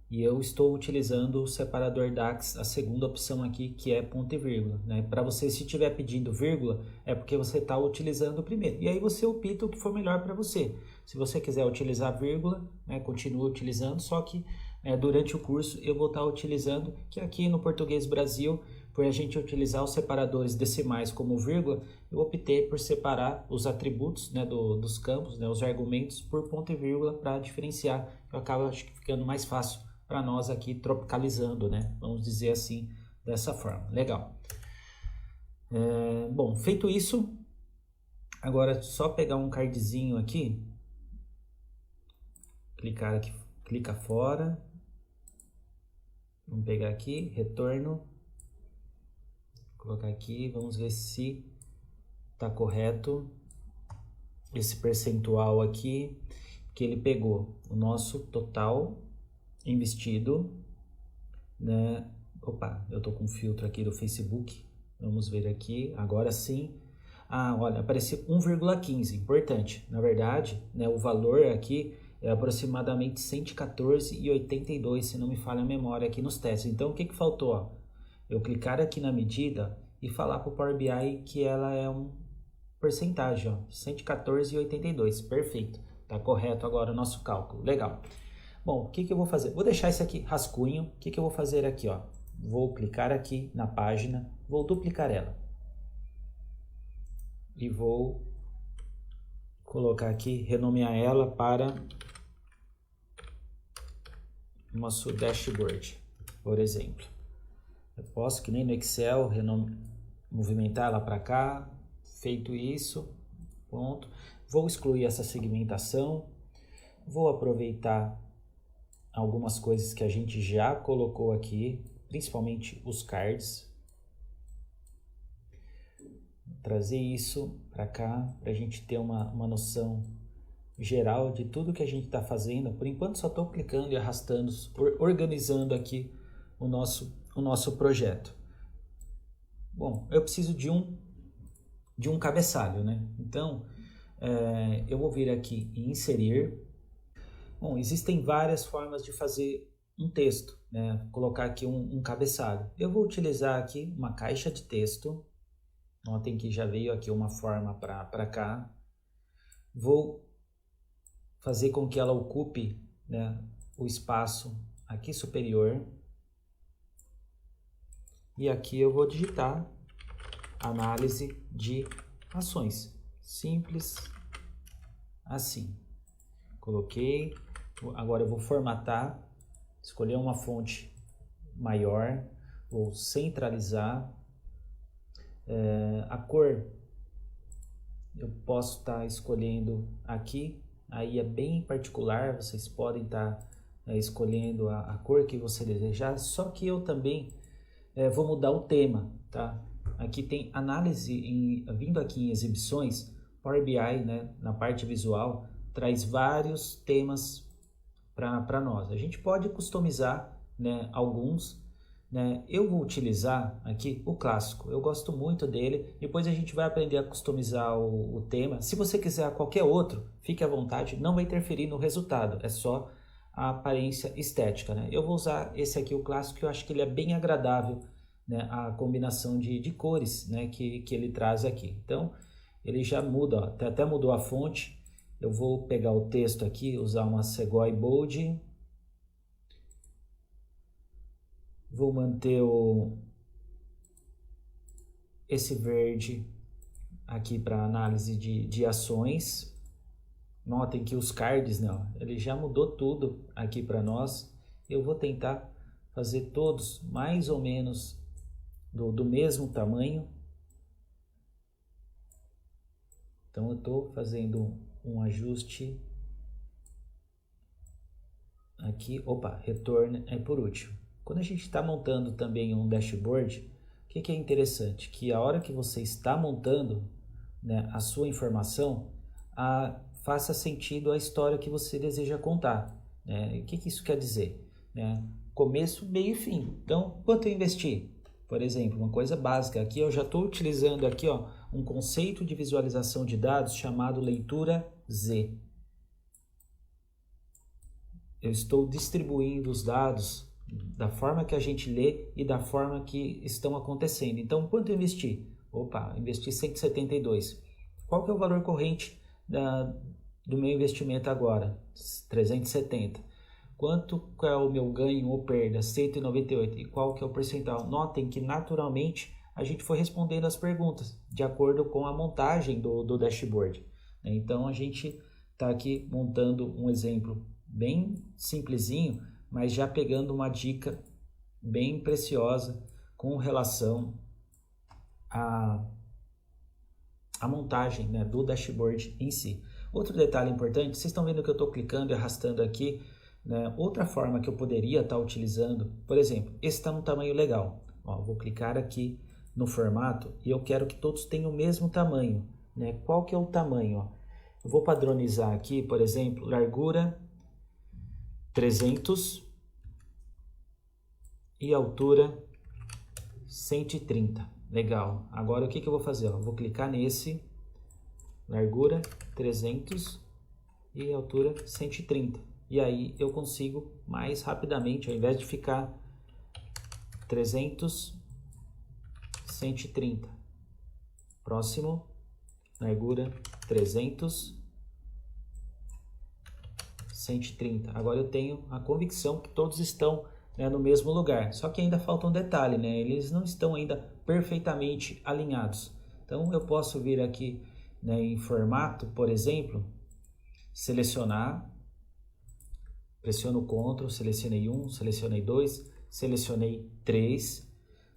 e eu estou utilizando o separador DAX, a segunda opção aqui, que é ponto e vírgula, né? Para você, se estiver pedindo vírgula, é porque você está utilizando o primeiro. E aí você opta o que for melhor para você. Se você quiser utilizar vírgula, né, continua utilizando, só que durante o curso eu vou estar utilizando, que aqui no Português Brasil, por a gente utilizar os separadores decimais como vírgula, eu optei por separar os atributos, né, dos campos, né, os argumentos, por ponto e vírgula para diferenciar. Eu acabo, acho que, ficando mais fácil para nós aqui, tropicalizando, né? Vamos dizer assim, dessa forma. Legal. Bom, feito isso, agora só pegar um cardzinho aqui, clicar aqui, clica fora, vamos pegar aqui, retorno, colocar aqui, vamos ver se está correto esse percentual aqui, que ele pegou o nosso total investido, né? Opa, eu tô com um filtro aqui do Facebook, vamos ver aqui, agora sim. Olha, apareceu 1,15, importante, na verdade, né, o valor aqui é aproximadamente 114,82, se não me falha a memória aqui nos testes. Então, o que que faltou? Ó? Eu clicar aqui na medida e falar para o Power BI que ela é um porcentagem, ó, 114,82, perfeito, tá correto agora o nosso cálculo, legal. Bom, o que que eu vou fazer? Vou deixar isso aqui rascunho. O que que eu vou fazer aqui, ó? Vou clicar aqui na página, vou duplicar ela. E vou colocar aqui, renomear ela para nosso dashboard, por exemplo. Eu posso, que nem no Excel, movimentar ela para cá. Feito isso, ponto. Vou excluir essa segmentação. Vou aproveitar algumas coisas que a gente já colocou aqui, principalmente os cards. Trazer isso para cá, para a gente ter uma noção geral de tudo que a gente está fazendo. Por enquanto só estou clicando e arrastando, organizando aqui o nosso projeto. Bom, eu preciso de um cabeçalho, né? Então, eu vou vir aqui em inserir. Bom, existem várias formas de fazer um texto, né? Colocar aqui um cabeçalho. Eu vou utilizar aqui uma caixa de texto. Notem que já veio aqui uma forma para cá. Vou fazer com que ela ocupe, né, o espaço aqui superior. E aqui eu vou digitar análise de ações. Simples assim. Coloquei. Agora eu vou formatar, escolher uma fonte maior, vou centralizar. A cor eu posso estar escolhendo aqui, aí é bem particular, vocês podem estar escolhendo a cor que você desejar, só que eu também vou mudar o tema, tá? Aqui tem análise, vindo aqui em exibições, Power BI, né, na parte visual, traz vários temas para nós. A gente pode customizar, né, alguns, né? Eu vou utilizar aqui o clássico, eu gosto muito dele. Depois a gente vai aprender a customizar o tema. Se você quiser qualquer outro, fique à vontade, não vai interferir no resultado, é só a aparência estética, né? Eu vou usar esse aqui, o clássico, que eu acho que ele é bem agradável, né? A combinação de cores, né, que ele traz aqui. Então ele já muda, ó, até mudou a fonte. Eu vou pegar o texto aqui, usar uma Segoy Bold. Vou manter esse verde aqui para análise de ações. Notem que os cards, né, ele já mudou tudo aqui para nós. Eu vou tentar fazer todos mais ou menos do mesmo tamanho. Então eu estou fazendo um ajuste aqui, opa, return é por último. Quando a gente está montando também um dashboard, o que é interessante? Que a hora que você está montando, né, a sua informação, faça sentido a história que você deseja contar. Né? O que isso quer dizer? Né? Começo, meio e fim. Então, quanto eu investi? Por exemplo, uma coisa básica, aqui eu já estou utilizando aqui, ó, um conceito de visualização de dados chamado leitura Z. Eu estou distribuindo os dados da forma que a gente lê e da forma que estão acontecendo. Então, quanto eu investi? Opa, investi 172. Qual que é o valor corrente do meu investimento agora? 370. Quanto é o meu ganho ou perda? 198. E qual que é o percentual? Notem que naturalmente a gente foi respondendo as perguntas de acordo com a montagem do dashboard. Então, a gente está aqui montando um exemplo bem simplesinho, mas já pegando uma dica bem preciosa com relação à montagem, né, do dashboard em si. Outro detalhe importante, vocês estão vendo que eu estou clicando e arrastando aqui, né, outra forma que eu poderia estar utilizando, por exemplo, esse está num tamanho legal. Ó, vou clicar aqui no formato e eu quero que todos tenham o mesmo tamanho. Né? Qual que é o tamanho? Ó? Eu vou padronizar aqui, por exemplo, largura 300 e altura 130. Legal. Agora o que eu vou fazer? Ó, vou clicar nesse, largura 300 e altura 130. E aí eu consigo mais rapidamente, ao invés de ficar 300, 130. Próximo, largura 300, 130. Agora eu tenho a convicção que todos estão, né, no mesmo lugar. Só que ainda falta um detalhe, né? Eles não estão ainda perfeitamente alinhados. Então eu posso vir aqui, né, em formato, por exemplo, selecionar, pressiono Ctrl, selecionei 1, selecionei 2, selecionei 3.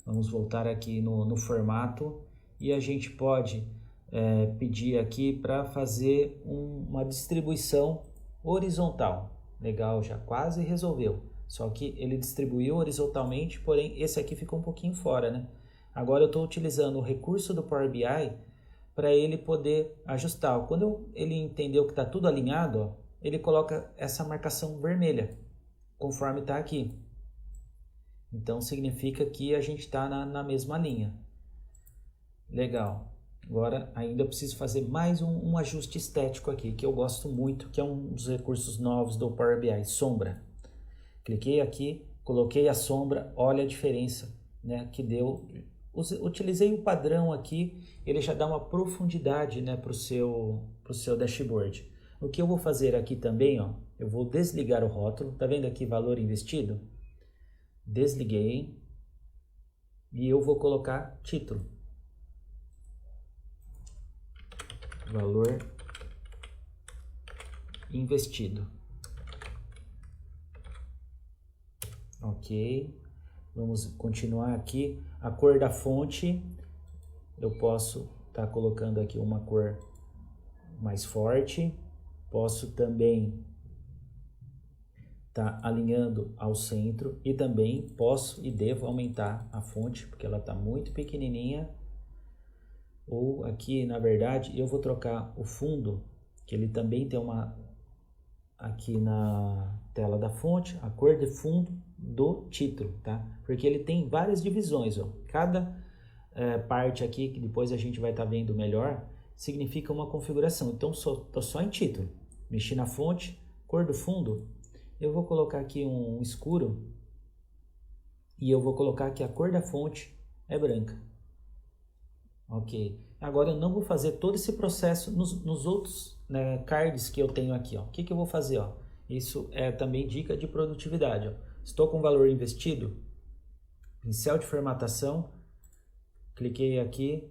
Vamos voltar aqui no formato e a gente pode pedir aqui para fazer uma distribuição horizontal. Legal, já quase resolveu. Só que ele distribuiu horizontalmente, porém esse aqui ficou um pouquinho fora, né? Agora eu estou utilizando o recurso do Power BI para ele poder ajustar. Quando ele entendeu que está tudo alinhado, ó, ele coloca essa marcação vermelha, conforme está aqui. Então significa que a gente está na mesma linha. Legal. Agora ainda preciso fazer mais um ajuste estético aqui, que eu gosto muito, que é um dos recursos novos do Power BI, sombra. Cliquei aqui, coloquei a sombra, olha a diferença, né, que deu. Utilizei o padrão aqui, ele já dá uma profundidade, né, para o seu dashboard. O que eu vou fazer aqui também, ó, eu vou desligar o rótulo, tá vendo aqui valor investido? Desliguei e eu vou colocar título. Valor investido. Ok, vamos continuar aqui. A cor da fonte, eu posso estar colocando aqui uma cor mais forte. Posso também estar alinhando ao centro e também posso e devo aumentar a fonte, porque ela está muito pequenininha. Ou aqui, na verdade, eu vou trocar o fundo, que ele também tem aqui na tela da fonte, a cor de fundo do título, tá? Porque ele tem várias divisões, ó. Cada parte aqui, que depois a gente vai estar vendo melhor, significa uma configuração. Então, estou só em título. Mexi na fonte, cor do fundo, eu vou colocar aqui um escuro e eu vou colocar que a cor da fonte é branca. Ok, agora eu não vou fazer todo esse processo nos outros, né, cards que eu tenho aqui. Ó. O que eu vou fazer? Ó? Isso é também dica de produtividade. Ó. Estou com valor investido, pincel de formatação, cliquei aqui,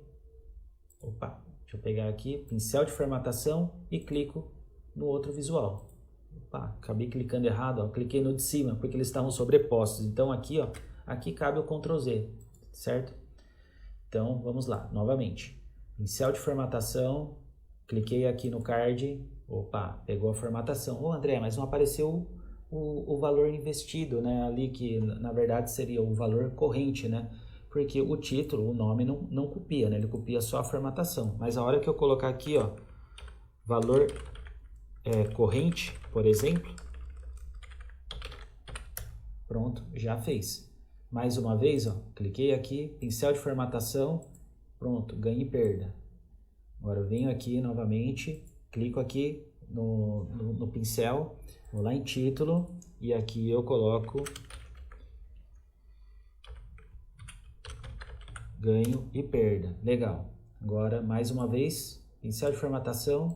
opa, deixa eu pegar aqui, pincel de formatação e clico no outro visual. Opa, acabei clicando errado, ó, cliquei no de cima porque eles estavam sobrepostos. Então aqui, ó, aqui cabe o Ctrl Z, certo? Então, vamos lá, novamente. Pincel de formatação, cliquei aqui no card, opa, pegou a formatação. Ô André, mas não apareceu o valor investido, né? Ali que na verdade seria o valor corrente, né? Porque o título, o nome não copia, né? Ele copia só a formatação. Mas a hora que eu colocar aqui, ó, valor corrente, por exemplo, pronto, já fez. Mais uma vez, ó, cliquei aqui, pincel de formatação, pronto, ganho e perda. Agora eu venho aqui novamente, clico aqui no pincel, vou lá em título e aqui eu coloco ganho e perda. Legal. Agora mais uma vez, pincel de formatação,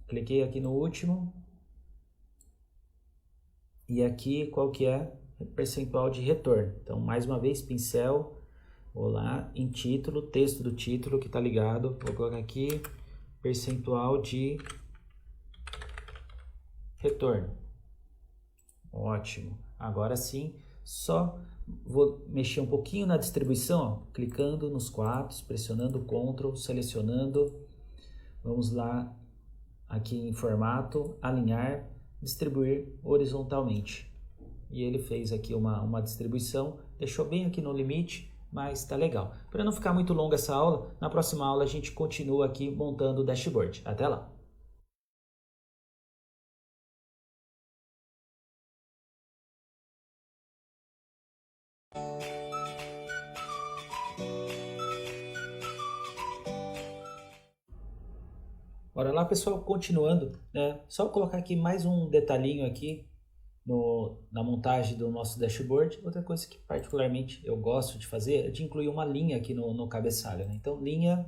cliquei aqui no último e aqui qual que é? Percentual de retorno. Então mais uma vez, pincel, vou lá em título, texto do título que está ligado, vou colocar aqui percentual de retorno. Ótimo. Agora sim, só vou mexer um pouquinho na distribuição, ó, clicando nos quadros, pressionando o Ctrl, selecionando. Vamos lá aqui em formato, alinhar, distribuir horizontalmente. E ele fez aqui uma distribuição, deixou bem aqui no limite, mas está legal. Para não ficar muito longa essa aula, na próxima aula a gente continua aqui montando o dashboard. Até lá! Bora lá, pessoal, continuando, né? Só colocar aqui mais um detalhinho aqui na montagem do nosso dashboard. Outra coisa que particularmente eu gosto de fazer é de incluir uma linha aqui no cabeçalho, né? Então, linha,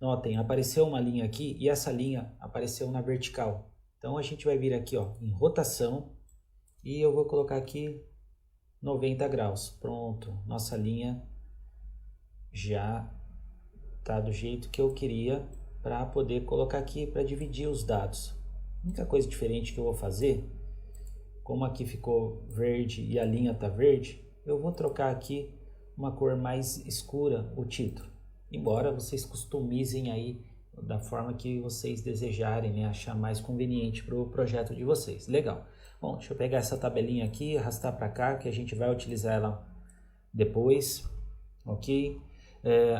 notem, apareceu uma linha aqui e essa linha apareceu na vertical. Então, a gente vai vir aqui, ó, em rotação e eu vou colocar aqui 90 graus. Pronto, nossa linha já tá do jeito que eu queria para poder colocar aqui para dividir os dados. A única coisa diferente que eu vou fazer, como aqui ficou verde e a linha está verde, eu vou trocar aqui uma cor mais escura o título. Embora vocês customizem aí da forma que vocês desejarem, né, achar mais conveniente para o projeto de vocês. Legal. Bom, deixa eu pegar essa tabelinha aqui, arrastar para cá, que a gente vai utilizar ela depois, ok?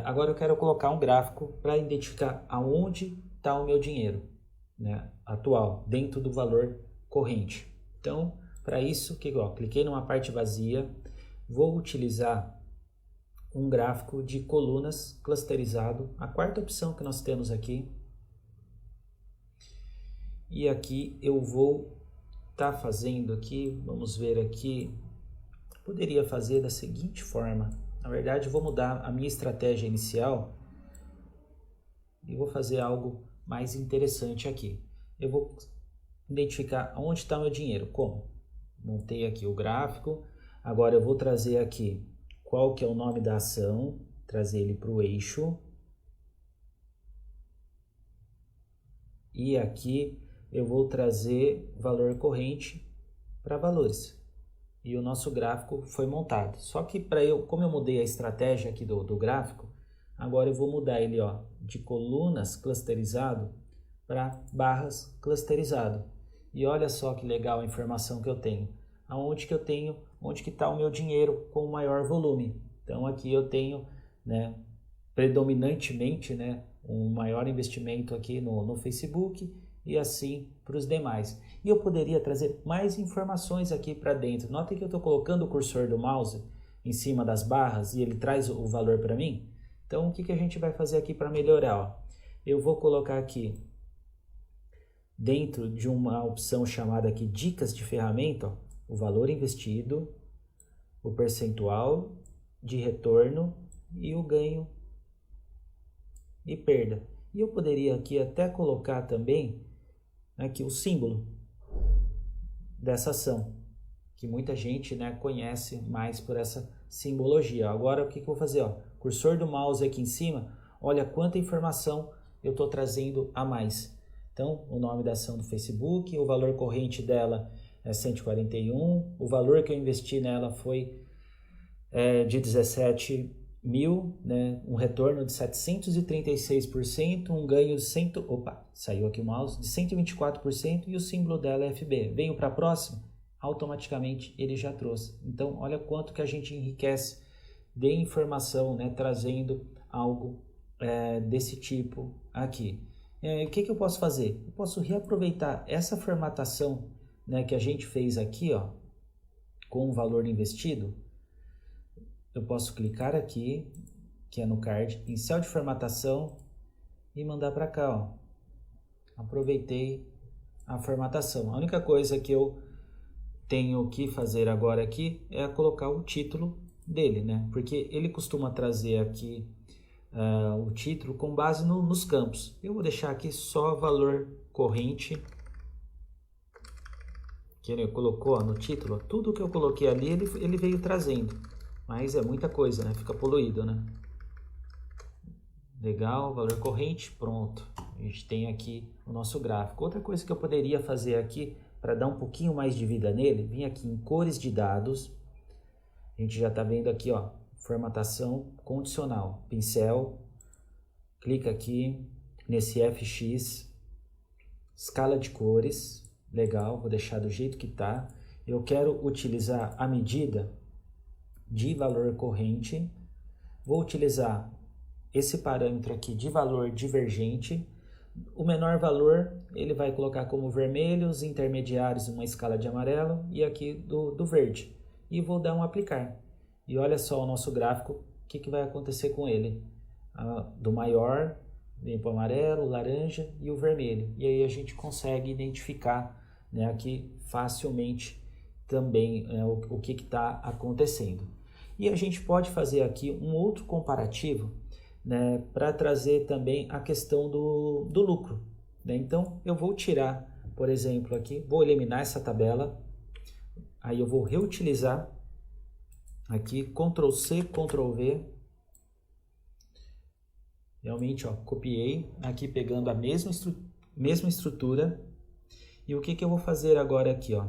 Agora eu quero colocar um gráfico para identificar aonde está o meu dinheiro, né, atual, dentro do valor corrente. Então, para isso, cliquei numa parte vazia, vou utilizar um gráfico de colunas clusterizado, a quarta opção que nós temos aqui. E aqui eu vou estar fazendo aqui, vamos ver aqui, poderia fazer da seguinte forma. Na verdade, eu vou mudar a minha estratégia inicial e vou fazer algo mais interessante aqui. Eu vou identificar onde está meu dinheiro. Como? Montei aqui o gráfico. Agora eu vou trazer aqui qual que é o nome da ação, trazer ele para o eixo. E aqui eu vou trazer valor corrente para valores. E o nosso gráfico foi montado. Só que como eu mudei a estratégia aqui do gráfico, agora eu vou mudar ele, ó, de colunas clusterizado para barras clusterizado. E olha só que legal a informação que eu tenho. Onde que está o meu dinheiro com maior volume. Então aqui eu tenho, né, predominantemente, né, um maior investimento aqui no Facebook e assim para os demais. E eu poderia trazer mais informações aqui para dentro. Notem que eu estou colocando o cursor do mouse em cima das barras e ele traz o valor para mim. Então o que a gente vai fazer aqui para melhorar? Ó? Eu vou colocar aqui dentro de uma opção chamada aqui dicas de ferramenta, ó, o valor investido, o percentual de retorno e o ganho e perda. E eu poderia aqui até colocar também aqui o símbolo dessa ação, que muita gente, né, conhece mais por essa simbologia. Agora o que eu vou fazer? Ó, cursor do mouse aqui em cima, olha quanta informação eu estou trazendo a mais. Então, o nome da ação do Facebook, o valor corrente dela é 141, o valor que eu investi nela foi de 17 mil, né, um retorno de 736%, um ganho de saiu aqui o mouse, de 124% e o símbolo dela é FB. Venho para a próxima, automaticamente ele já trouxe. Então, olha quanto que a gente enriquece de informação, né, trazendo algo desse tipo aqui. O que eu posso fazer? Eu posso reaproveitar essa formatação, né, que a gente fez aqui, ó, com o valor investido. Eu posso clicar aqui, que é no card, em céu de formatação e mandar para cá, ó. Aproveitei a formatação. A única coisa que eu tenho que fazer agora aqui é colocar o título dele, né? Porque ele costuma trazer aqui o título com base nos campos. Eu vou deixar aqui só valor corrente, que ele colocou no título. Tudo que eu coloquei ali, ele veio trazendo. Mas é muita coisa, né? Fica poluído, né? Legal, valor corrente, pronto. A gente tem aqui o nosso gráfico. Outra coisa que eu poderia fazer aqui, para dar um pouquinho mais de vida nele, vim aqui em cores de dados. A gente já está vendo aqui, ó, formatação condicional. Pincel, clica aqui nesse FX, escala de cores, legal, vou deixar do jeito que está. Eu quero utilizar a medida de valor corrente, vou utilizar esse parâmetro aqui de valor divergente. O menor valor ele vai colocar como vermelho, os intermediários uma escala de amarelo e aqui do verde. E vou dar um aplicar. E olha só o nosso gráfico, o que vai acontecer com ele. Do maior, vem para o amarelo, o laranja e o vermelho. E aí a gente consegue identificar, né, aqui facilmente também o que está acontecendo. E a gente pode fazer aqui um outro comparativo, né, para trazer também a questão do lucro, né? Então eu vou tirar, por exemplo, aqui, vou eliminar essa tabela, aí eu vou reutilizar aqui, Ctrl C, Ctrl V, realmente, ó, copiei aqui pegando a mesma estrutura. E o que eu vou fazer agora aqui, ó,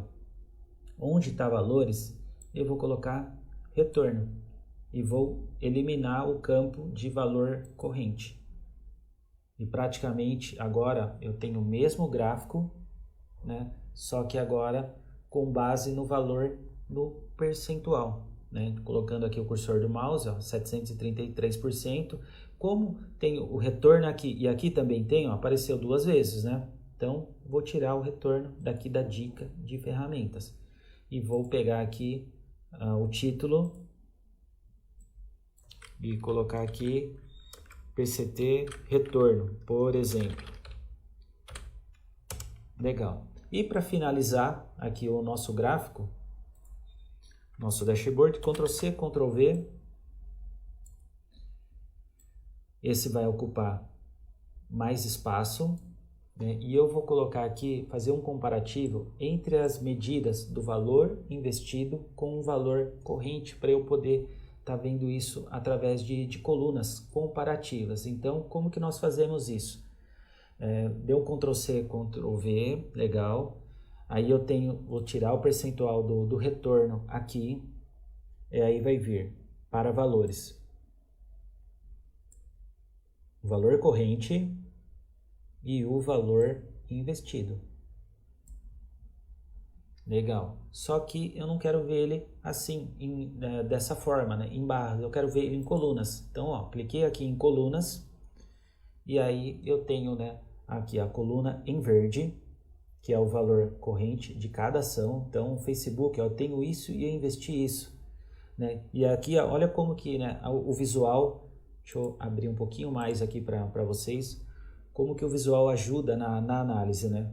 onde está valores, eu vou colocar retorno e vou eliminar o campo de valor corrente. E praticamente agora eu tenho o mesmo gráfico, né? Só que agora com base no valor no percentual, né? Colocando aqui o cursor do mouse, ó, 733%. Como tem o retorno aqui e aqui também tem, ó, apareceu duas vezes, né? Então vou tirar o retorno daqui da dica de ferramentas e vou pegar aqui o título e colocar aqui PCT retorno, por exemplo. Legal. E para finalizar aqui o nosso gráfico, nosso dashboard, Ctrl C, Ctrl V. Esse vai ocupar mais espaço, né? E eu vou colocar aqui, fazer um comparativo entre as medidas do valor investido com o valor corrente, para eu poder tá vendo isso através de colunas comparativas. Então, como que nós fazemos isso? Deu um Ctrl C, Ctrl V, legal. Aí eu vou tirar o percentual do retorno aqui, e aí vai vir para valores. O valor corrente e o valor investido. Legal. Só que eu não quero ver ele assim, dessa forma, né, em barras. Eu quero ver ele em colunas. Então, ó, cliquei aqui em colunas e aí eu tenho, né, aqui a coluna em verde, que é o valor corrente de cada ação. Então, o Facebook, ó, eu tenho isso e eu investi isso, né? E aqui, ó, olha como que, né, o visual, deixa eu abrir um pouquinho mais aqui para vocês, como que o visual ajuda na análise, né?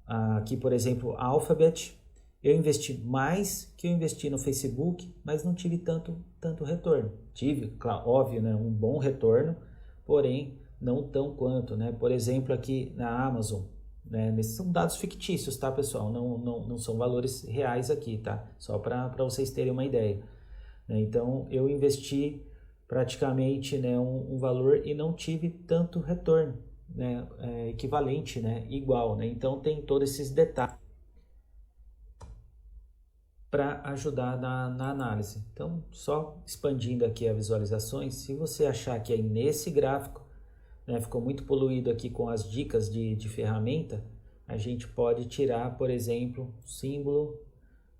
Aqui, por exemplo, a Alphabet, eu investi mais que eu investi no Facebook, mas não tive tanto retorno. Tive, claro, óbvio, né, um bom retorno, porém não tão quanto, né? Por exemplo, aqui na Amazon, né, esses são dados fictícios, tá, pessoal? Não são valores reais aqui, tá? Só para vocês terem uma ideia, né? Então, eu investi praticamente, né, um valor e não tive tanto retorno, né, equivalente, né, igual, né? Então tem todos esses detalhes para ajudar na análise. Então, só expandindo aqui as visualizações, se você achar que aí nesse gráfico, né, ficou muito poluído aqui com as dicas de ferramenta, a gente pode tirar, por exemplo, símbolo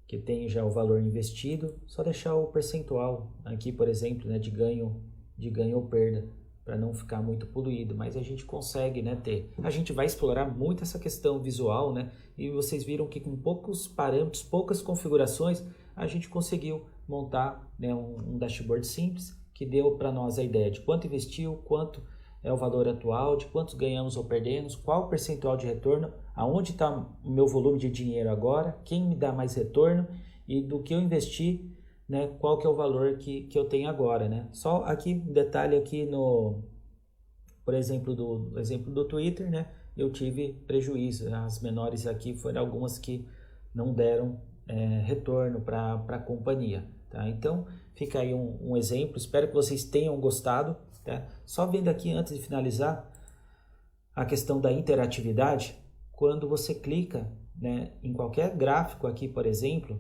que tem já o valor investido, só deixar o percentual aqui, por exemplo, né, de ganho ou perda, para não ficar muito poluído, mas a gente consegue, né, ter. A gente vai explorar muito essa questão visual, né, e vocês viram que com poucos parâmetros, poucas configurações, a gente conseguiu montar, né, um dashboard simples que deu para nós a ideia de quanto investiu, quanto é o valor atual, de quantos ganhamos ou perdemos, qual o percentual de retorno, aonde está o meu volume de dinheiro agora, quem me dá mais retorno e do que eu investi, né, qual que é o valor que eu tenho agora, né? Só aqui um detalhe aqui por exemplo, do exemplo do Twitter, né? Eu tive prejuízo, as menores aqui foram algumas que não deram retorno para a companhia, tá? Então fica aí um exemplo, espero que vocês tenham gostado, tá? Só vendo aqui antes de finalizar a questão da interatividade, quando você clica, né, em qualquer gráfico aqui, por exemplo,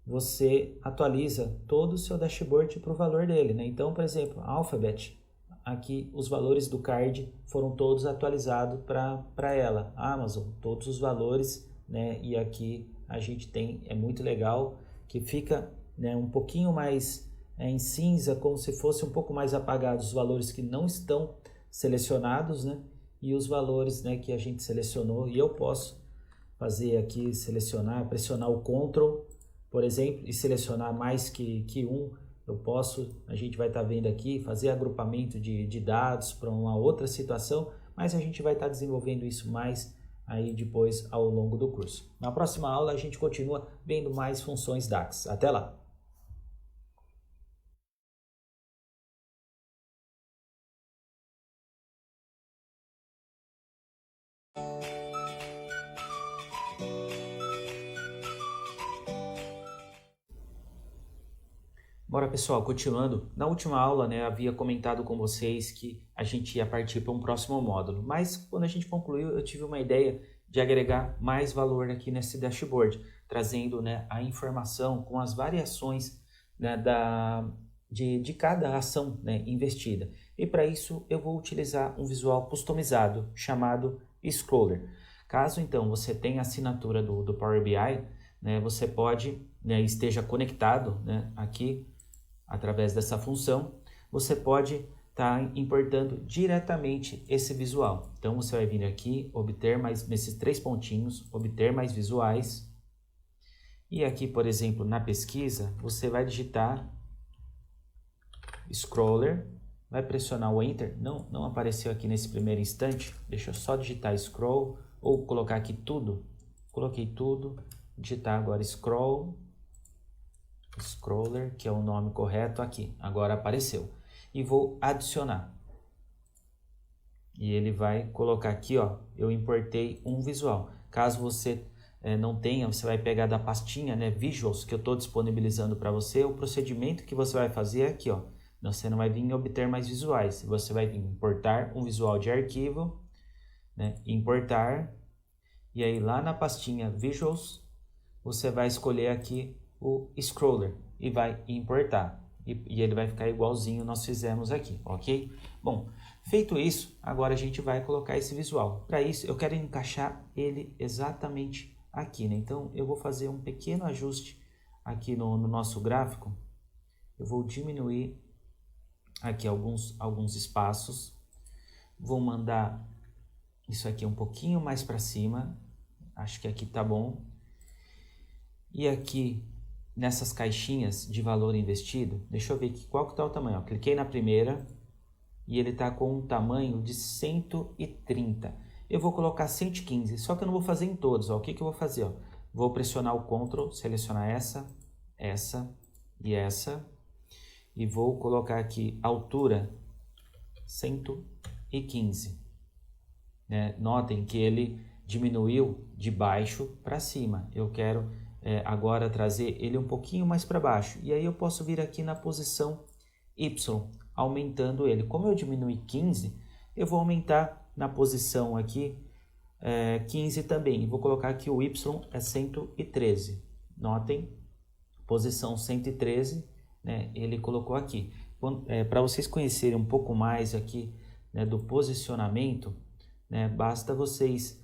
você atualiza todo o seu dashboard para o valor dele, né? Então, por exemplo, Alphabet, aqui os valores do card foram todos atualizados para ela. Amazon, todos os valores, né? E aqui a gente tem, é muito legal, que fica, né, um pouquinho mais em cinza, como se fosse um pouco mais apagados os valores que não estão selecionados, né? E os valores, né, que a gente selecionou. E eu posso fazer aqui, selecionar, pressionar o Ctrl, por exemplo, e selecionar mais que um. Eu posso, a gente vai estar vendo aqui, fazer agrupamento de dados para uma outra situação, mas a gente vai estar desenvolvendo isso mais aí depois ao longo do curso. Na próxima aula a gente continua vendo mais funções DAX. Até lá! Bora pessoal, continuando, na última aula, né, havia comentado com vocês que a gente ia partir para um próximo módulo, mas quando a gente concluiu eu tive uma ideia de agregar mais valor aqui nesse dashboard, trazendo, né, a informação com as variações, né, de cada ação, né, investida. E para isso eu vou utilizar um visual customizado chamado Scroller. Caso então você tenha a assinatura do Power BI, né, você pode, né, esteja conectado, né, aqui através dessa função, você pode estar importando diretamente esse visual. Então você vai vir aqui, obter mais, nesses 3 pontinhos, obter mais visuais. E aqui, por exemplo, na pesquisa, você vai digitar Scroller, vai pressionar o Enter. Não apareceu aqui nesse primeiro instante. Deixa eu só digitar Scroll ou colocar aqui tudo. Coloquei tudo, digitar agora Scroller, que é o nome correto aqui, agora apareceu, e vou adicionar, e ele vai colocar aqui, ó, eu importei um visual. Caso você não tenha, você vai pegar da pastinha, né, Visuals, que eu estou disponibilizando para você. O procedimento que você vai fazer é aqui, ó, você não vai vir obter mais visuais, você vai vir importar um visual de arquivo, né, importar, e aí lá na pastinha Visuals, você vai escolher aqui o Scroller e vai importar. E ele vai ficar igualzinho nós fizemos aqui, ok? Bom, feito isso, agora a gente vai colocar esse visual. Para isso, eu quero encaixar ele exatamente aqui, né? Então, eu vou fazer um pequeno ajuste aqui no nosso gráfico. Eu vou diminuir aqui alguns espaços. Vou mandar isso aqui um pouquinho mais para cima. Acho que aqui tá bom. E aqui, nessas caixinhas de valor investido, deixa eu ver aqui qual que tá o tamanho. Ó, cliquei na primeira e ele tá com um tamanho de 130. Eu vou colocar 115, só que eu não vou fazer em todos. Ó. O que eu vou fazer? Ó? Vou pressionar o Ctrl, selecionar essa e essa. E vou colocar aqui altura 115. Né? Notem que ele diminuiu de baixo para cima. Eu quero agora trazer ele um pouquinho mais para baixo. E aí eu posso vir aqui na posição Y, aumentando ele. Como eu diminui 15, eu vou aumentar na posição aqui 15 também. Vou colocar aqui o Y é 113. Notem, posição 113, né, ele colocou aqui. Para vocês conhecerem um pouco mais aqui, né, do posicionamento, né, basta vocês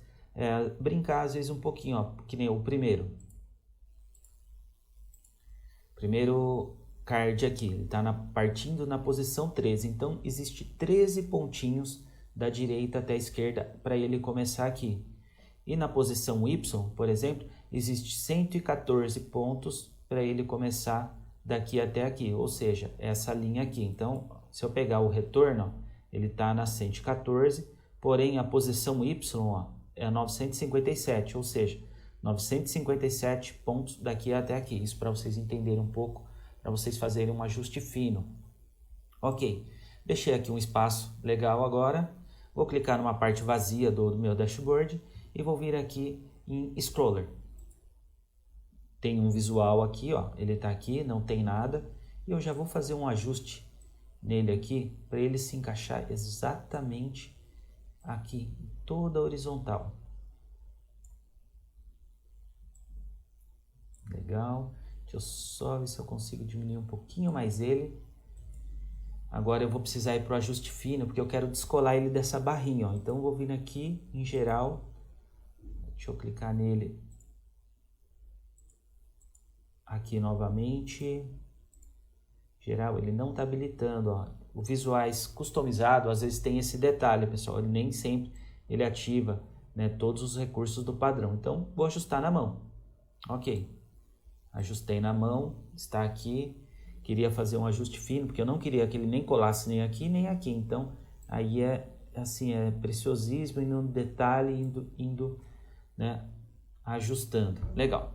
brincar às vezes um pouquinho, ó, que nem o primeiro. primeiro card aqui, ele está partindo na posição 13, então existe 13 pontinhos da direita até a esquerda para ele começar aqui. E na posição Y, por exemplo, existe 114 pontos para ele começar daqui até aqui, ou seja, essa linha aqui. Então, se eu pegar o retorno, ele está na 114, porém a posição Y é 957, ou seja, 957 pontos daqui até aqui. Isso para vocês entenderem um pouco, para vocês fazerem um ajuste fino. Ok, deixei aqui um espaço legal agora. Vou clicar numa parte vazia do meu dashboard e vou vir aqui em Scroller. Tem um visual aqui, ó, ele está aqui, não tem nada. E eu já vou fazer um ajuste nele aqui, para ele se encaixar exatamente aqui, toda a horizontal. Legal. Deixa eu só ver se eu consigo diminuir um pouquinho mais ele. Agora eu vou precisar ir para o ajuste fino, porque eu quero descolar ele dessa barrinha, ó. Então eu vou vir aqui em geral. Deixa eu clicar nele aqui novamente. Geral, ele não está habilitando, ó. O visuais customizado, às vezes tem esse detalhe, pessoal. Ele nem sempre ele ativa, né, todos os recursos do padrão. Então, vou ajustar na mão. Ok. Ajustei na mão, está aqui. Queria fazer um ajuste fino, porque eu não queria que ele nem colasse nem aqui, nem aqui. Então, aí é assim, é preciosismo, indo no detalhe, indo, né, ajustando. Legal.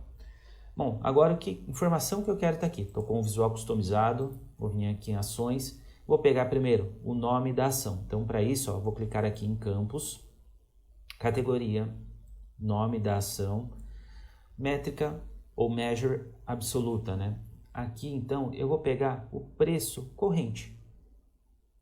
Bom, agora que informação que eu quero está aqui. Estou com o visual customizado, vou vir aqui em ações. Vou pegar primeiro o nome da ação. Então, para isso, ó, vou clicar aqui em campos, categoria, nome da ação, métrica ou measure absoluta, né? Aqui, então, eu vou pegar o preço corrente,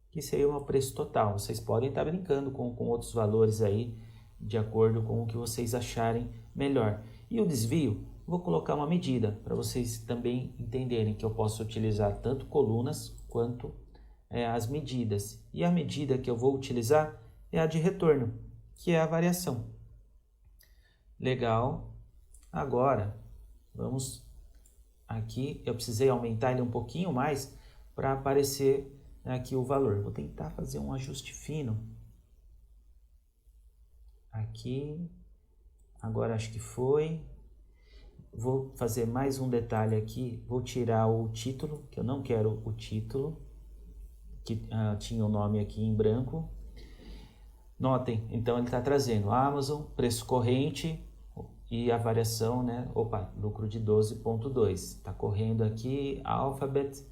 que seria o preço total. Vocês podem estar brincando com outros valores aí, de acordo com o que vocês acharem melhor. E o desvio, vou colocar uma medida, para vocês também entenderem que eu posso utilizar tanto colunas quanto as medidas. E a medida que eu vou utilizar é a de retorno, que é a variação. Legal. Agora, vamos aqui, eu precisei aumentar ele um pouquinho mais para aparecer aqui o valor. Vou tentar fazer um ajuste fino. Aqui, agora acho que foi. Vou fazer mais um detalhe aqui, vou tirar o título, que eu não quero o título, que tinha o nome aqui em branco. Notem, então ele está trazendo Amazon, preço corrente e a variação, né? Opa, lucro de 12,2. Está correndo aqui Alphabet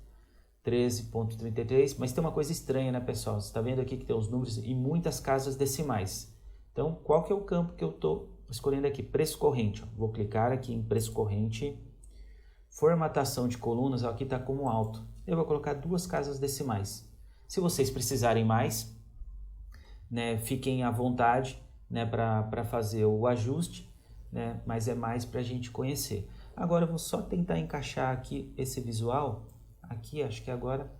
13,33, mas tem uma coisa estranha, né, pessoal? Você está vendo aqui que tem os números e muitas casas decimais. Então, qual que é o campo que eu estou escolhendo aqui? Preço corrente. Ó. Vou clicar aqui em preço corrente. Formatação de colunas, ó, aqui está como alto. Eu vou colocar 2 casas decimais. Se vocês precisarem mais, né, fiquem à vontade, né, para fazer o ajuste, né, mas é mais para a gente conhecer. Agora eu vou só tentar encaixar aqui esse visual. Aqui, acho que agora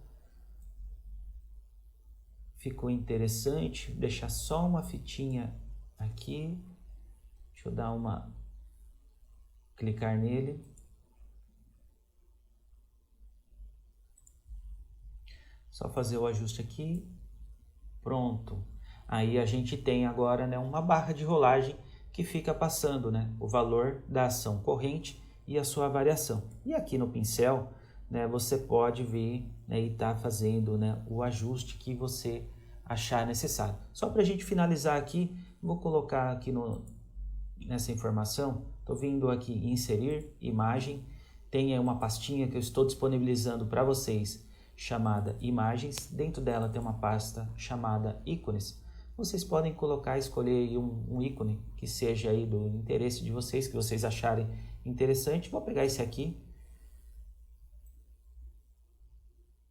ficou interessante. Deixar só uma fitinha aqui. Deixa eu dar uma... clicar nele. Só fazer o ajuste aqui. Pronto. Aí a gente tem agora, né, uma barra de rolagem que fica passando, né, o valor da ação corrente e a sua variação. E aqui no pincel, né, você pode vir, né, e estar fazendo, né, o ajuste que você achar necessário. Só para a gente finalizar aqui, vou colocar aqui nessa informação, estou vindo aqui em inserir imagem, tem aí uma pastinha que eu estou disponibilizando para vocês, chamada imagens. Dentro dela tem uma pasta chamada ícones. Vocês podem colocar, escolher aí um ícone que seja aí do interesse de vocês, que vocês acharem interessante. Vou pegar esse aqui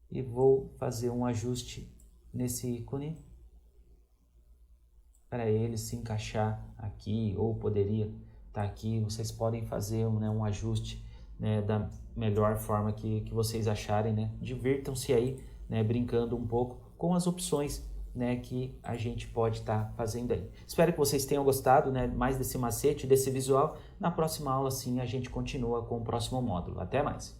e vou fazer um ajuste nesse ícone para ele se encaixar aqui, ou poderia estar aqui. Vocês podem fazer, né, um ajuste, né, da melhor forma que vocês acharem, né? Divirtam-se aí, né, brincando um pouco com as opções, né, que a gente pode estar fazendo aí. Espero que vocês tenham gostado, né, mais desse macete, desse visual. Na próxima aula, sim, a gente continua com o próximo módulo. Até mais!